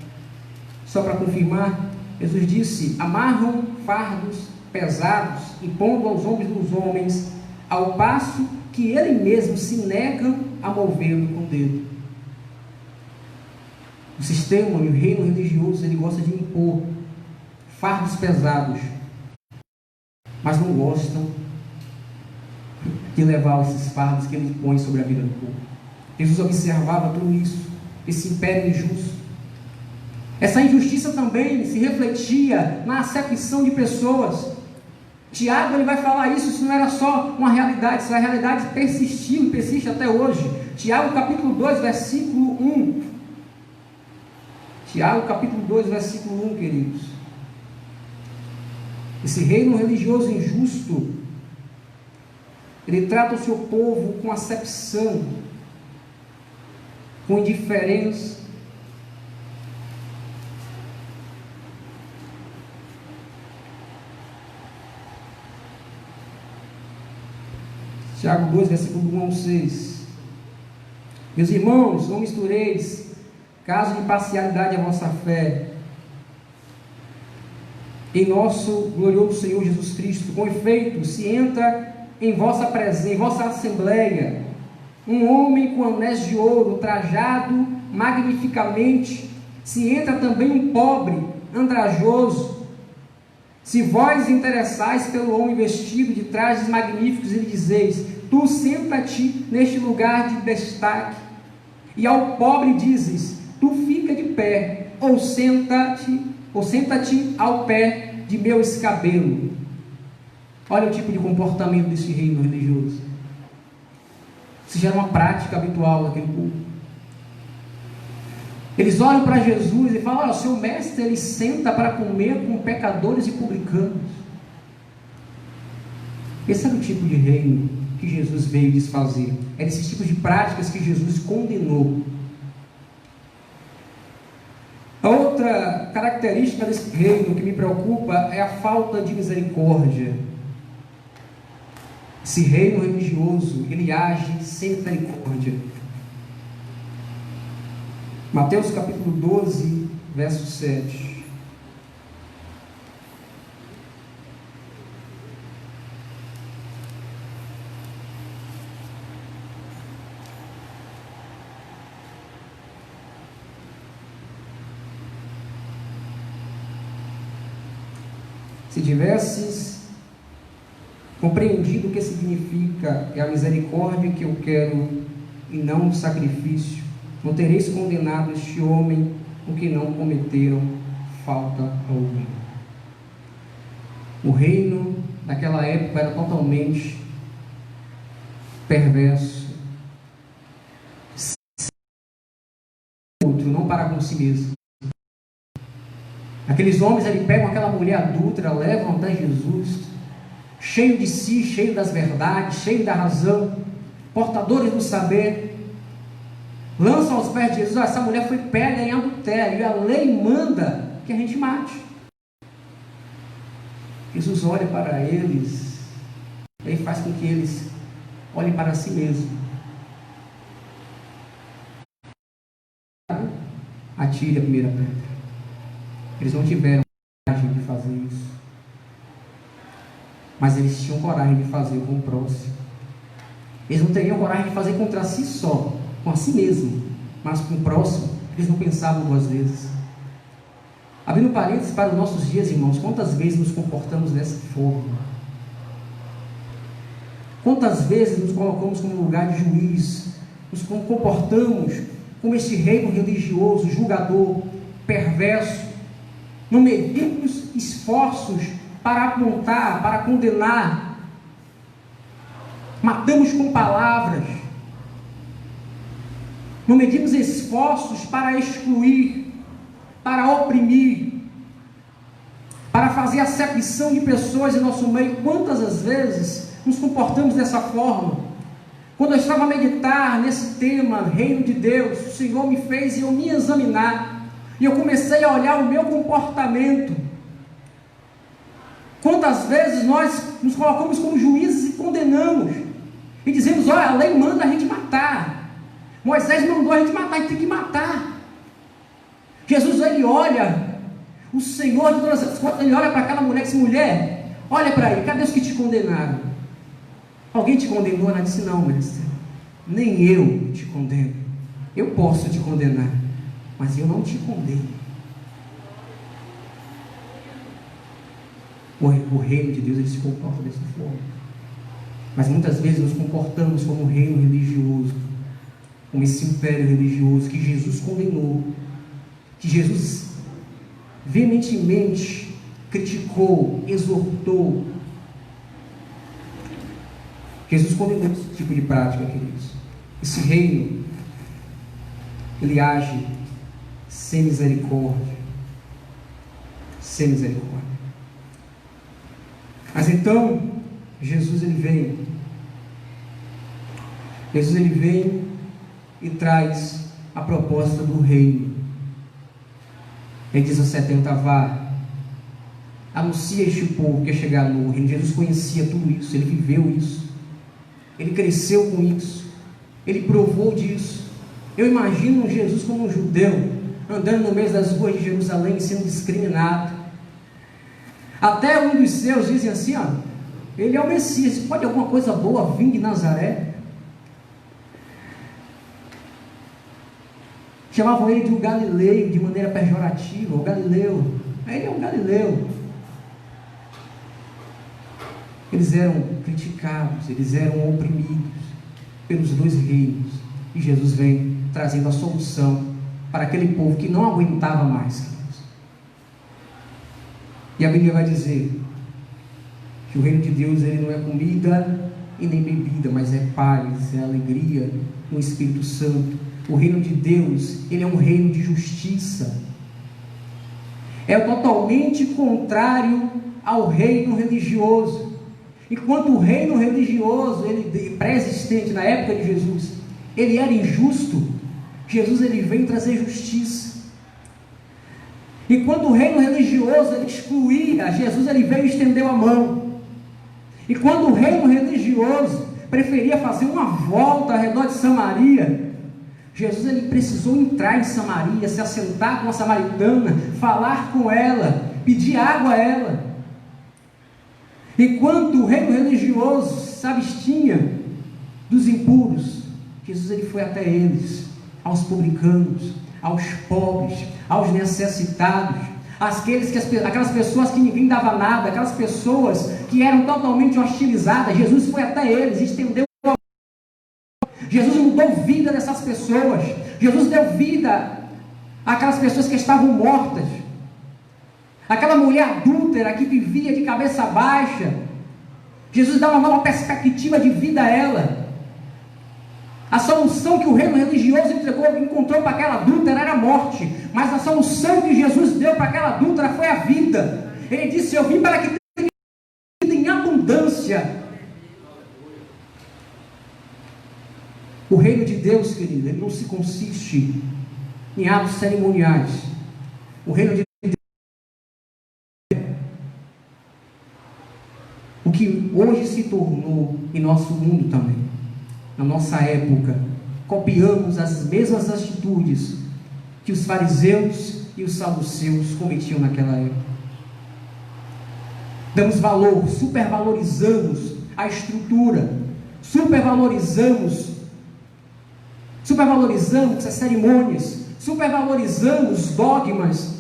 Speaker 4: Só para confirmar, Jesus disse: amarram fardos pesados, impondo aos ombros dos homens, ao passo que ele mesmo se negam a movê-lo com o dedo. O sistema e o reino religioso, ele gosta de impor fardos pesados, mas não gostam de levar esses fardos que ele põe sobre a vida do povo. Jesus observava tudo isso, esse império injusto. Essa injustiça também se refletia na acepção de pessoas. Tiago, ele vai falar isso não era só uma realidade, essa realidade persistiu e persiste até hoje. Tiago capítulo 2, versículo 1. Tiago capítulo 2, versículo 1, queridos. Esse reino religioso injusto, ele trata o seu povo com acepção, com indiferença. Tiago 2, versículo 1 ao 6. Meus irmãos, não mistureis caso de parcialidade a vossa fé em nosso glorioso Senhor Jesus Cristo. Com efeito, se entra em vossa presença, em vossa assembleia, um homem com anéis de ouro, trajado magnificamente, se entra também um pobre, andrajoso. Se vós interessais pelo homem vestido de trajes magníficos e lhe dizeis: tu senta-te neste lugar de destaque, e ao pobre dizes: tu fica de pé, ou senta-te ao pé de meu escabelo. Olha o tipo de comportamento desse reino religioso. Isso já era uma prática habitual daquele povo. Eles olham para Jesus e falam: o seu mestre, ele senta para comer com pecadores e publicanos. Esse era o tipo de reino que Jesus veio desfazer. É desses tipos de práticas que Jesus condenou. A outra característica desse reino que me preocupa é a falta de misericórdia. Esse reino religioso, ele age sem misericórdia. Mateus capítulo 12, verso 7. Se tivesses compreendido o que significa a misericórdia que eu quero e não o sacrifício, não tereis condenado este homem, porque não cometeram falta alguma. O reino naquela época era totalmente perverso. Outro, não para com si mesmo. Aqueles homens ali pegam aquela mulher adúltera, levam até Jesus, cheio de si, cheio das verdades, cheio da razão, portadores do saber, lançam aos pés de Jesus: essa mulher foi pega em adultério e a lei manda que a gente mate. Jesus olha para eles e faz com que eles olhem para si mesmos. Atire a primeira pedra. Eles não tiveram coragem de fazer isso, mas eles tinham coragem de fazer com o próximo. Eles não teriam coragem de fazer contra si só, com a si mesmo, mas com o próximo. Eles não pensavam duas vezes. Abrindo parênteses para os nossos dias, irmãos, quantas vezes nos comportamos dessa forma? Quantas vezes nos colocamos como lugar de juiz, nos comportamos como este reino religioso, julgador, perverso, não medimos esforços para apontar, para condenar, matamos com palavras, não medimos esforços para excluir, para oprimir, para fazer acepção de pessoas em nosso meio. Quantas as vezes nos comportamos dessa forma? Quando eu estava a meditar nesse tema, Reino de Deus, o Senhor me fez eu me examinar, e eu comecei a olhar o meu comportamento. Quantas vezes nós nos colocamos como juízes e condenamos, e dizemos: olha, a lei manda a gente matar, Moisés mandou a gente matar, a gente tem que matar. Jesus, ele olha, o Senhor de todas as coisas, ele olha para aquela mulher e diz: mulher, olha para ele, cadê os que te condenaram? Alguém te condenou? Ela disse: não, mestre, nem eu te condeno. Eu posso te condenar, mas eu não te condeno. O reino de Deus, ele se comporta dessa forma. Mas muitas vezes nos comportamos como um reino religioso, como esse império religioso que Jesus condenou, que Jesus veementemente criticou, exortou. Jesus condenou esse tipo de prática, queridos. Esse reino, ele age sem misericórdia. Sem misericórdia. Mas então, Jesus ele vem. Jesus ele vem e traz a proposta do reino. Ele diz aos 70: vá, anuncia este povo que é chegar no reino. Jesus conhecia tudo isso, ele viveu isso, ele cresceu com isso, ele provou disso. Eu imagino Jesus como um judeu, andando no meio das ruas de Jerusalém, sendo discriminado. Até um dos seus dizem assim: ó, ele é o Messias, pode alguma coisa boa vir de Nazaré? Chamavam ele de um Galileu, de maneira pejorativa, o Galileu. Ele é um Galileu. Eles eram criticados, eles eram oprimidos pelos dois reinos. E Jesus vem trazendo a solução para aquele povo que não aguentava mais. E a Bíblia vai dizer que o reino de Deus, ele não é comida e nem bebida, mas é paz, é alegria no Espírito Santo. O reino de Deus, ele é um reino de justiça. É totalmente contrário ao reino religioso. Enquanto o reino religioso, ele pré-existente na época de Jesus, ele era injusto, Jesus ele veio trazer justiça. Enquanto o reino religioso ele excluía, Jesus ele veio e estendeu a mão. E quando o reino religioso preferia fazer uma volta ao redor de Samaria, Jesus ele precisou entrar em Samaria, se assentar com a samaritana, falar com ela, pedir água a ela. Enquanto o reino religioso se abstinha dos impuros, Jesus ele foi até eles, aos publicanos, aos pobres, aos necessitados, aquelas pessoas que ninguém dava nada, aquelas pessoas que eram totalmente hostilizadas. Jesus foi até eles, estendeu a mão. Jesus mudou vida dessas pessoas. Jesus deu vida àquelas pessoas que estavam mortas. Aquela mulher adúltera que vivia de cabeça baixa, Jesus dá uma nova perspectiva de vida a ela. A solução que o reino religioso encontrou para aquela adúltera era a morte, mas a solução que Jesus deu para aquela adúltera foi a vida. Ele disse: eu vim para que tenha vida em abundância. O reino de Deus, querido, ele não se consiste em atos cerimoniais. O reino de Deus, o que hoje se tornou em nosso mundo também, na nossa época, copiamos as mesmas atitudes que os fariseus e os saduceus cometiam naquela época. Damos valor, supervalorizamos a estrutura, supervalorizamos as cerimônias, supervalorizamos dogmas,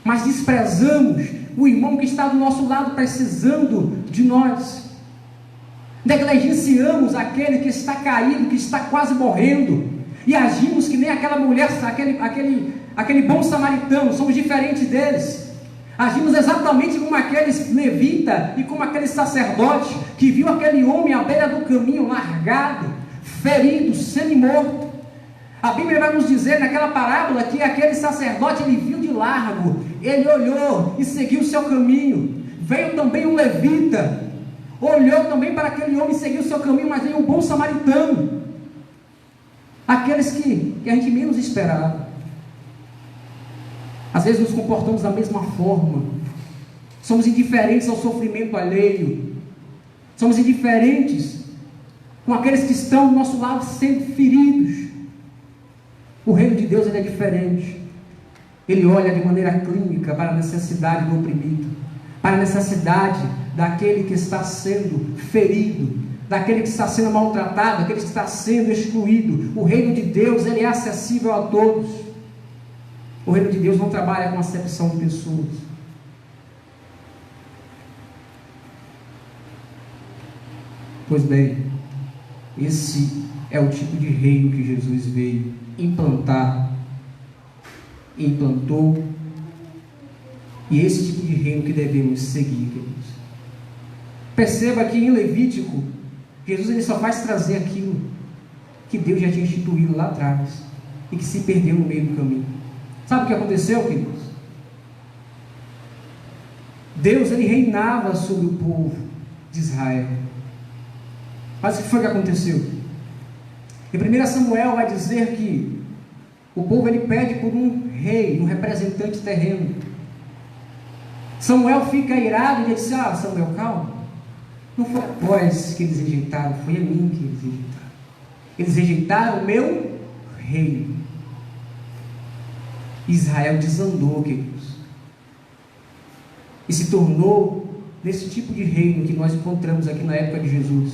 Speaker 4: mas desprezamos o irmão que está do nosso lado precisando de nós. Negligenciamos aquele que está caído, que está quase morrendo, e agimos que nem aquela mulher, aquele bom samaritano. Somos diferentes deles. Agimos exatamente como aqueles levita e como aquele sacerdote que viu aquele homem à beira do caminho, largado, ferido, semi-morto. A Bíblia vai nos dizer naquela parábola que aquele sacerdote, ele viu de largo, ele olhou e seguiu o seu caminho. Veio também um levita, olhou também para aquele homem e seguiu o seu caminho, mas veio o bom samaritano, aqueles que a gente menos esperava. Às vezes nos comportamos da mesma forma, somos indiferentes ao sofrimento alheio, somos indiferentes com aqueles que estão do nosso lado sendo feridos. O reino de Deus ele é diferente. Ele olha de maneira clínica para a necessidade do oprimido, para a necessidade daquele que está sendo ferido, daquele que está sendo maltratado, daquele que está sendo excluído. O reino de Deus ele é acessível a todos. O reino de Deus não trabalha com acepção de pessoas. Pois bem, esse é o tipo de reino que Jesus veio implantar, implantou, e esse tipo de reino que devemos seguir, queridos. Perceba que em Levítico, Jesus ele só faz trazer aquilo que Deus já tinha instituído lá atrás e que se perdeu no meio do caminho. Sabe o que aconteceu, queridos? Deus ele reinava sobre o povo de Israel. Mas o que foi que aconteceu? Em 1 Samuel vai dizer que o povo ele pede por um rei, um representante terreno. Samuel fica irado e ele diz: Samuel, calma. Não foi a vós que eles rejeitaram, foi a mim que eles rejeitaram. Eles rejeitaram o meu reino. Israel desandou, queridos, e se tornou nesse tipo de reino que nós encontramos aqui na época de Jesus,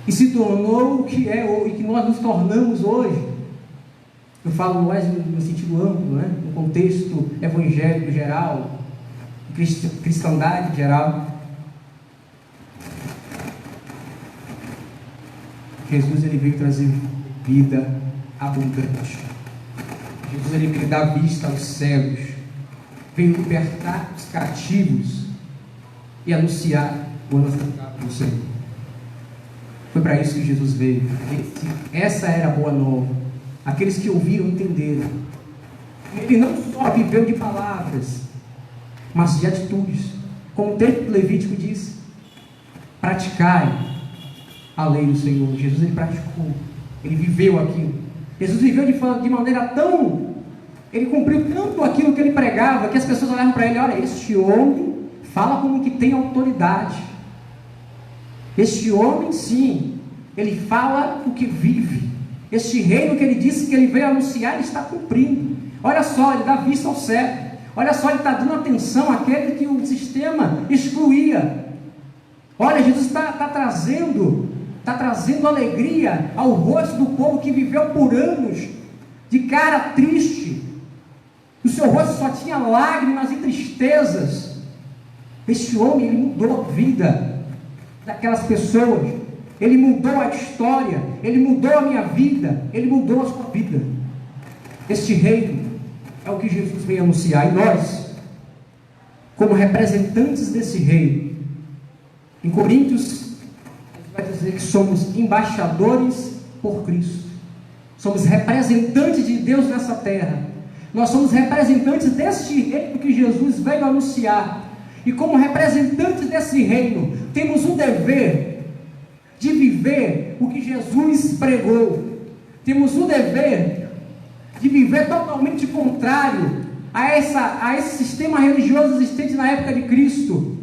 Speaker 4: e se tornou o que é e que nós nos tornamos hoje. Eu falo mais no sentido amplo, né? No contexto evangélico geral, cristandade geral. Jesus ele veio trazer vida abundante. Jesus ele veio dar vista aos cegos, veio libertar os cativos e anunciar o ano do Senhor. Foi para isso que Jesus veio. Essa era a boa nova. Aqueles que ouviram entenderam. Ele não só viveu de palavras, mas de atitudes. Como o texto levítico diz: praticai a lei do Senhor. Jesus ele praticou, ele viveu aquilo. Jesus viveu de maneira tão, ele cumpriu tanto aquilo que ele pregava, que as pessoas olhavam para ele: olha, este homem fala como que tem autoridade. Este homem, sim, ele fala o que vive. Este reino que ele disse que ele veio anunciar, ele está cumprindo. Olha só, ele dá vista ao cego. Olha só, ele está dando atenção àquele que o sistema excluía. Olha, Jesus está trazendo alegria ao rosto do povo que viveu por anos de cara triste. O seu rosto só tinha lágrimas e tristezas. Este homem, ele mudou a vida daquelas pessoas. Ele mudou a história, ele mudou a minha vida, ele mudou a sua vida. Este reino é o que Jesus veio anunciar, e nós, como representantes desse reino, em Coríntios, vai dizer que somos embaixadores por Cristo, somos representantes de Deus nessa terra, nós somos representantes deste reino que Jesus veio anunciar, e como representantes desse reino, temos o dever de viver o que Jesus pregou. Temos o dever de viver totalmente contrário a esse sistema religioso existente na época de Cristo.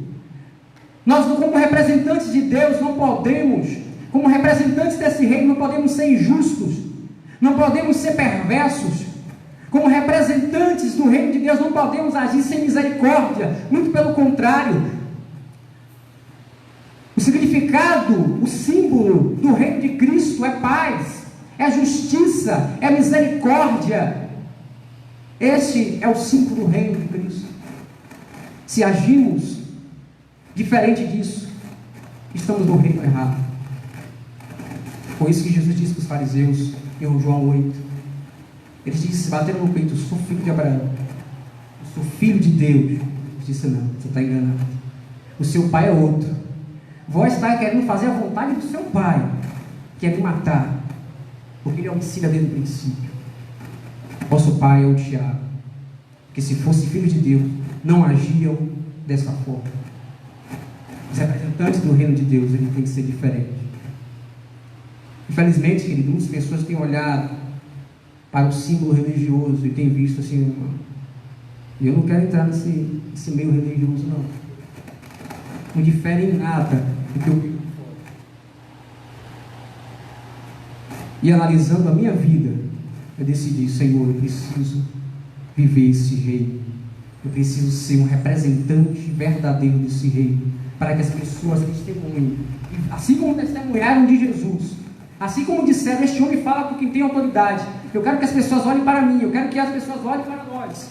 Speaker 4: Nós, como representantes de Deus, não podemos, como representantes desse reino, não podemos ser injustos, não podemos ser perversos. Como representantes do reino de Deus, não podemos agir sem misericórdia, muito pelo contrário. O significado, o símbolo do reino de Cristo é paz, é justiça, é misericórdia. Este é o símbolo do reino de Cristo. Se agimos diferente disso, estamos no reino errado. Foi isso que Jesus disse para os fariseus em João 8. Ele disse, bateram no peito: eu sou filho de Abraão, eu sou filho de Deus. Ele disse: não, você está enganado, o seu pai é outro. Vós está querendo fazer a vontade do seu pai, que é me matar, porque ele é homicida desde o princípio. Vosso pai é o diabo, que se fosse filho de Deus, não agiam dessa forma. Os representantes do reino de Deus, ele tem que ser diferente. Infelizmente, querido, muitas pessoas têm olhado para o símbolo religioso e têm visto assim, eu não quero entrar nesse meio religioso, não. Não difere em nada do que eu vivo fora. E analisando a minha vida, eu decidi, Senhor, eu preciso viver esse reino. Eu preciso ser um representante verdadeiro desse reino, para que as pessoas testemunhem. Assim como testemunharam de Jesus, assim como disseram, este homem fala com quem tem autoridade. Eu quero que as pessoas olhem para mim, eu quero que as pessoas olhem para nós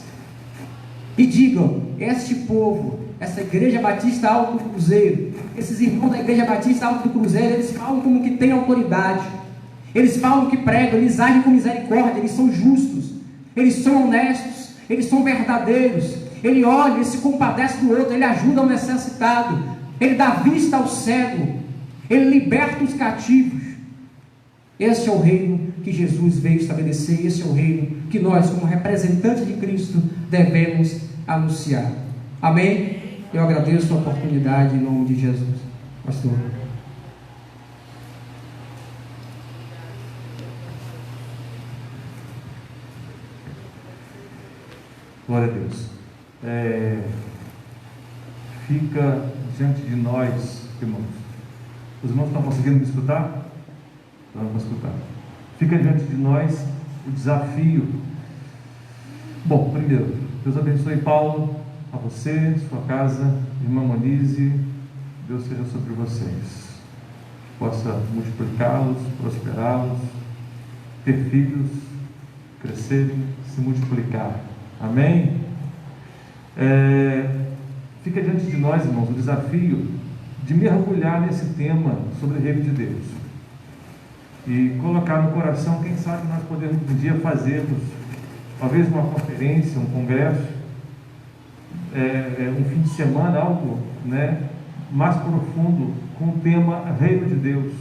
Speaker 4: e digam, este povo, essa igreja batista Alto do Cruzeiro, esses irmãos da igreja batista Alto do Cruzeiro, eles falam como que tem autoridade, eles falam que pregam, eles agem com misericórdia, eles são justos, eles são honestos, eles são verdadeiros, ele olha, ele se compadece do outro, ele ajuda o necessitado, ele dá vista ao cego, ele liberta os cativos. Esse é o reino que Jesus veio estabelecer, esse é o reino que nós, como representantes de Cristo, devemos anunciar. Amém? Eu agradeço a oportunidade em nome de Jesus. Pastor.
Speaker 3: Glória a Deus. Fica diante de nós, irmãos. Os irmãos estão conseguindo me escutar? Vamos escutar. Fica diante de nós o desafio. Bom, primeiro, Deus abençoe Paulo, a você, sua casa, irmã Monize. Deus seja sobre vocês. Possa multiplicá-los, prosperá-los, ter filhos, crescerem, se multiplicar. Amém? Fica diante de nós, irmãos, o desafio de mergulhar nesse tema sobre o reino de Deus e colocar no coração, quem sabe nós podemos um dia fazermos talvez uma conferência, um congresso, um fim de semana, algo, né, mais profundo com o tema reino de Deus.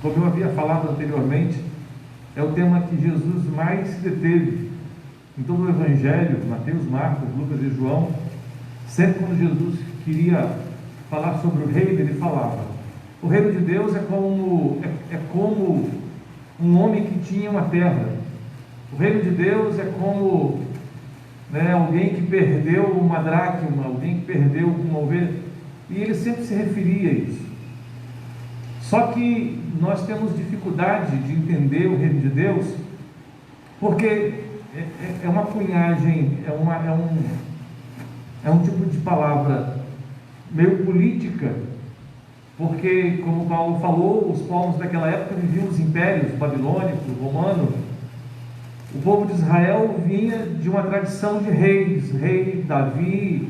Speaker 3: Como eu havia falado anteriormente, é o tema que Jesus mais se deteve em todo o Evangelho, Mateus, Marcos, Lucas e João. Sempre quando Jesus queria falar sobre o reino, ele falava: o reino de Deus é como um homem que tinha uma terra. O reino de Deus é como, né, alguém que perdeu uma dracma, alguém que perdeu uma ovelha. E ele sempre se referia a isso. Só que nós temos dificuldade de entender o reino de Deus, porque é uma cunhagem, é um tipo de palavra meio política, porque, como Paulo falou, os povos daquela época viviam os impérios babilônico, romano. O povo de Israel vinha de uma tradição de reis, rei Davi,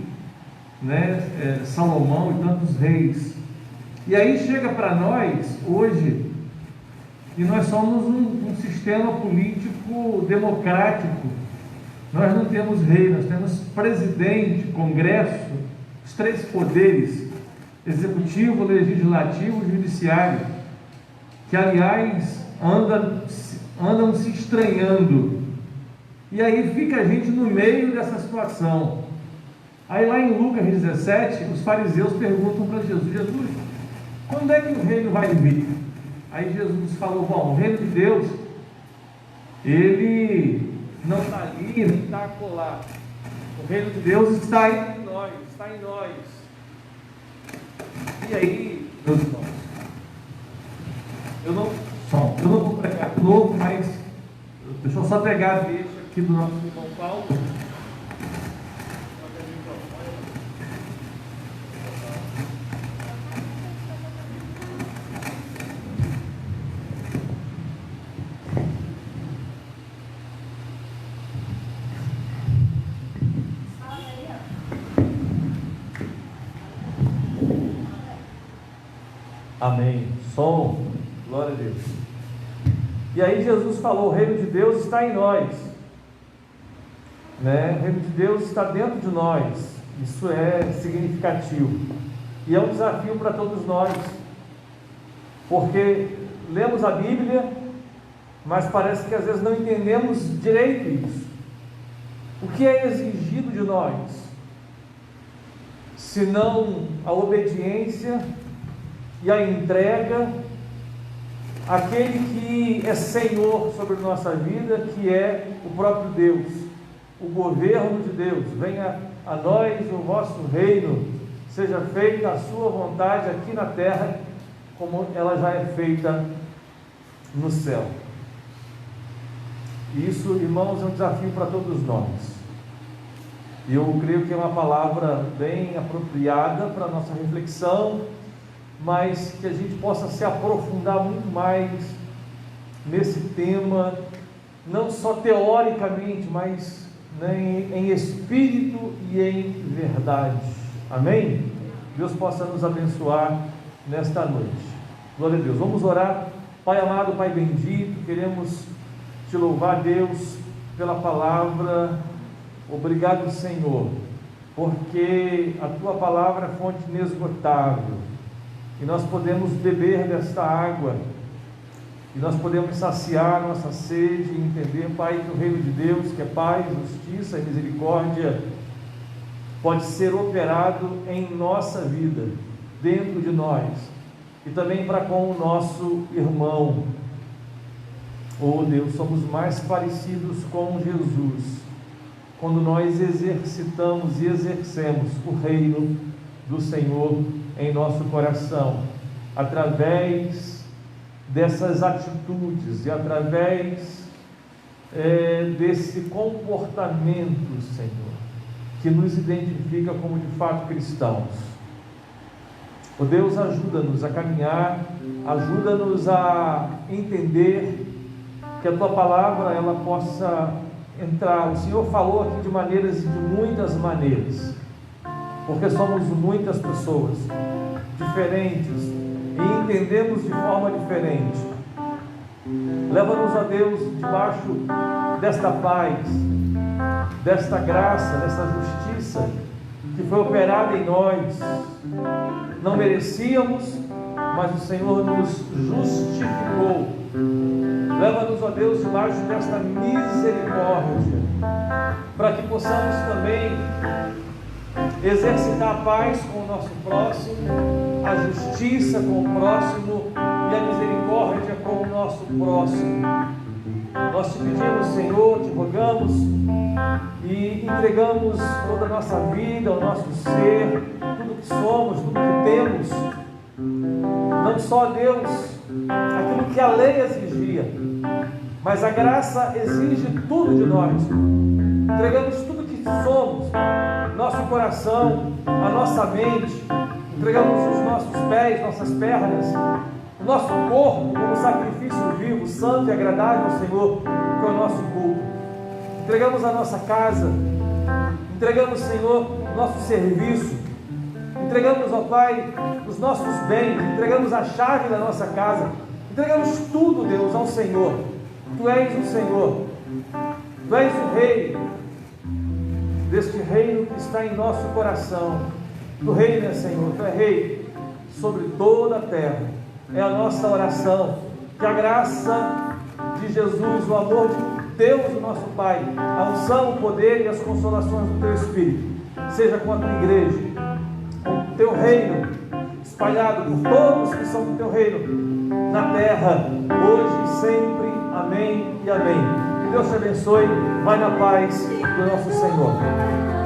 Speaker 3: né, Salomão e tantos reis. E aí chega para nós hoje, e nós somos um sistema político democrático. Nós não temos rei, nós temos presidente, congresso, os três poderes: executivo, legislativo e judiciário, que aliás andam se estranhando. E aí fica a gente no meio dessa situação. Aí lá em Lucas 17, os fariseus perguntam para Jesus: Jesus, quando é que o reino vai vir? Aí Jesus falou: bom, o reino de Deus, ele não está ali, nem está acolá. O reino de Deus está em nós, está em nós. E aí, meus irmãos, eu não vou pregar de novo, mas deixa eu só pegar a deixa aqui do nosso irmão Paulo. Amém. Som. Glória a Deus. E aí Jesus falou: o reino de Deus está em nós, né? O reino de Deus está dentro de nós. Isso é significativo e é um desafio para todos nós, porque lemos a Bíblia, mas parece que às vezes não entendemos direito isso. O que é exigido de nós?
Speaker 5: senão a obediência e a entrega àquele que é Senhor sobre nossa vida, que é o próprio Deus, o governo de Deus. Venha a nós o vosso reino, seja feita a sua vontade aqui na terra, como ela já é feita no céu. E isso, irmãos, é um desafio para todos nós. E eu creio que é uma palavra bem apropriada para a nossa reflexão, mas que a gente possa se aprofundar muito mais nesse tema, não só teoricamente, mas em espírito e em verdade. Amém? Deus possa nos abençoar nesta noite. Glória a Deus. Vamos orar. Pai amado, Pai bendito, queremos te louvar, Deus, pela palavra. Obrigado, Senhor, porque a tua palavra é fonte inesgotável e nós podemos beber desta água e nós podemos saciar nossa sede e entender, Pai, que o reino de Deus, que é paz, justiça e misericórdia, pode ser operado em nossa vida, dentro de nós e também para com o nosso irmão. Oh Deus, somos mais parecidos com Jesus quando nós exercitamos e exercemos o reino do Senhor em nosso coração, através dessas atitudes e através desse comportamento, Senhor, que nos identifica como de fato cristãos. Oh Deus, ajuda-nos a caminhar, ajuda-nos a entender que a tua palavra ela possa entrar. O Senhor falou aqui de maneiras e de muitas maneiras, porque somos muitas pessoas diferentes e entendemos de forma diferente. Leva-nos a Deus debaixo desta paz, desta graça, desta justiça que foi operada em nós. Não merecíamos, mas o Senhor nos justificou. Leva-nos, ó Deus, debaixo desta misericórdia, para que possamos também exercitar a paz com o nosso próximo, a justiça com o próximo e a misericórdia com o nosso próximo. Nós te pedimos, Senhor, te rogamos e entregamos toda a nossa vida, o nosso ser, tudo que somos, tudo que temos. Não só, Deus, aquilo que a lei exigia, mas a graça exige tudo de nós. Entregamos tudo que somos, nosso coração, a nossa mente, entregamos os nossos pés, nossas pernas, o nosso corpo como sacrifício vivo, santo e agradável ao Senhor, que é o nosso culto. Entregamos a nossa casa, entregamos, Senhor, o nosso serviço, entregamos, ó Pai, os nossos bens, entregamos a chave da nossa casa, entregamos tudo, Deus, ao Senhor. Tu és o Senhor, Tu és o Rei deste reino que está em nosso coração. Tu reinas, Senhor, Tu és Rei sobre toda a terra. É a nossa oração, que a graça de Jesus, o amor de Deus, o nosso Pai, a unção, o poder e as consolações do Teu Espírito, seja com a Tua igreja, com o Teu reino, espalhado por todos que são do Teu reino, na terra, hoje e sempre. Amém e amém. Que Deus te abençoe. Vai na paz do nosso Senhor.